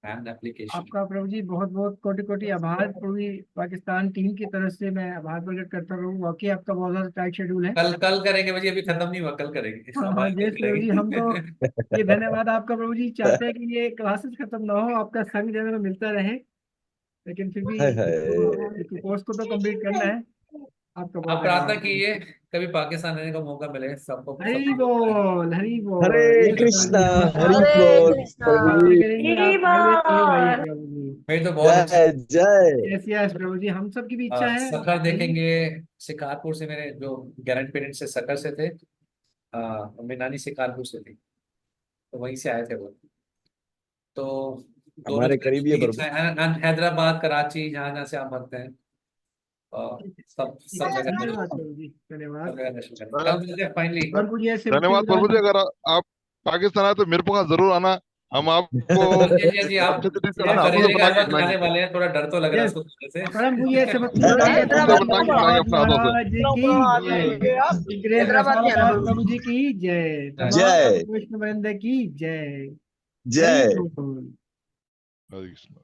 S1: and application.
S6: आपका प्रभु जी बहुत बहुत कोटि कोटि आभार। पूरी पाकिस्तान टीम की तरफ से मैं आभार प्रकट करता रहूँ। वाकई आपका बहुत ज्यादा टाइट शेड्यूल है।
S1: कल करेंगे भाई, अभी खत्म नहीं हुआ, कल करेंगे।
S6: हाँ हाँ जय प्रभु जी, हम तो ये धन्यवाद आपका प्रभु जी, चाहते हैं कि ये क्लासेस खत्म ना हो, आपका संग जन में मिलता रहे, लेकिन फिर भी
S7: हाय हाय।
S6: कोर्स को तो कंप्लीट करना है। आपका बहुत
S1: आप प्रार्थना
S6: धन्यवाद।
S1: कीजिए कभी पाकिस्तान आने का मौका मिले सबको,
S6: हरी बोल हरी बोल।
S7: हरे
S6: ये प्रभु
S7: कृष्णा,
S6: जी, हम
S7: हरि
S3: हरे
S7: बोल
S3: कृष्णा।
S7: प्रभु
S6: प्रार्थना
S7: जी।
S6: करेंगे
S4: हरी
S6: आप आगे बढ़े भाई
S4: बोल।
S6: प्रभु जी।
S1: मेरी तो बहुत अच्छी
S7: जय जय।
S6: यस यस प्रभु जी, हम सब की भी इच्छा है।
S1: सखर देखेंगे। शिकारपुर से मेरे जो ग्रैंड पेरेंट्स से सखर से थे, मेरी नानी शिकारपुर से थी, तो वहीं से आए थे वो। तो दोनों
S7: हमारे करीबी है प्रभु।
S1: हैदराबाद, कराची, जहाँ जहाँ से आप भरते हैं, और सब
S6: ठीक है,
S1: सब जगह
S6: धन्यवाद प्रभु जी,
S1: सब
S6: धन्यवाद।
S1: जगह दर्शन करें। कल मिलते हैं फाइनली।
S6: और कुछ ऐसे
S9: धन्यवाद प्रभु जी। अगर आप पाकिस्तान आए तो मेरे को जरूर आना, हम आपको
S1: जी जी, आप
S9: अच्छे से डिश कराना, आपको
S1: करेले
S9: तो
S1: का
S9: बना के
S1: हलवा खिलाने
S9: खिलाएंगे।
S1: वाले हैं, थोड़ा डर तो लग रहा है
S6: यस
S1: उसको खाने से।
S6: परम पूज्य सबकी
S9: खुद से बना के खिलाएंगे अपने हाथों से।
S6: महाराज की जय। ग्रेस रसालदास प्रभु जी की जय। तमाम
S7: जय
S6: कृष्ण वृंद की जय। हरि
S7: जय।
S6: बोल।
S9: हरे कृष्णा।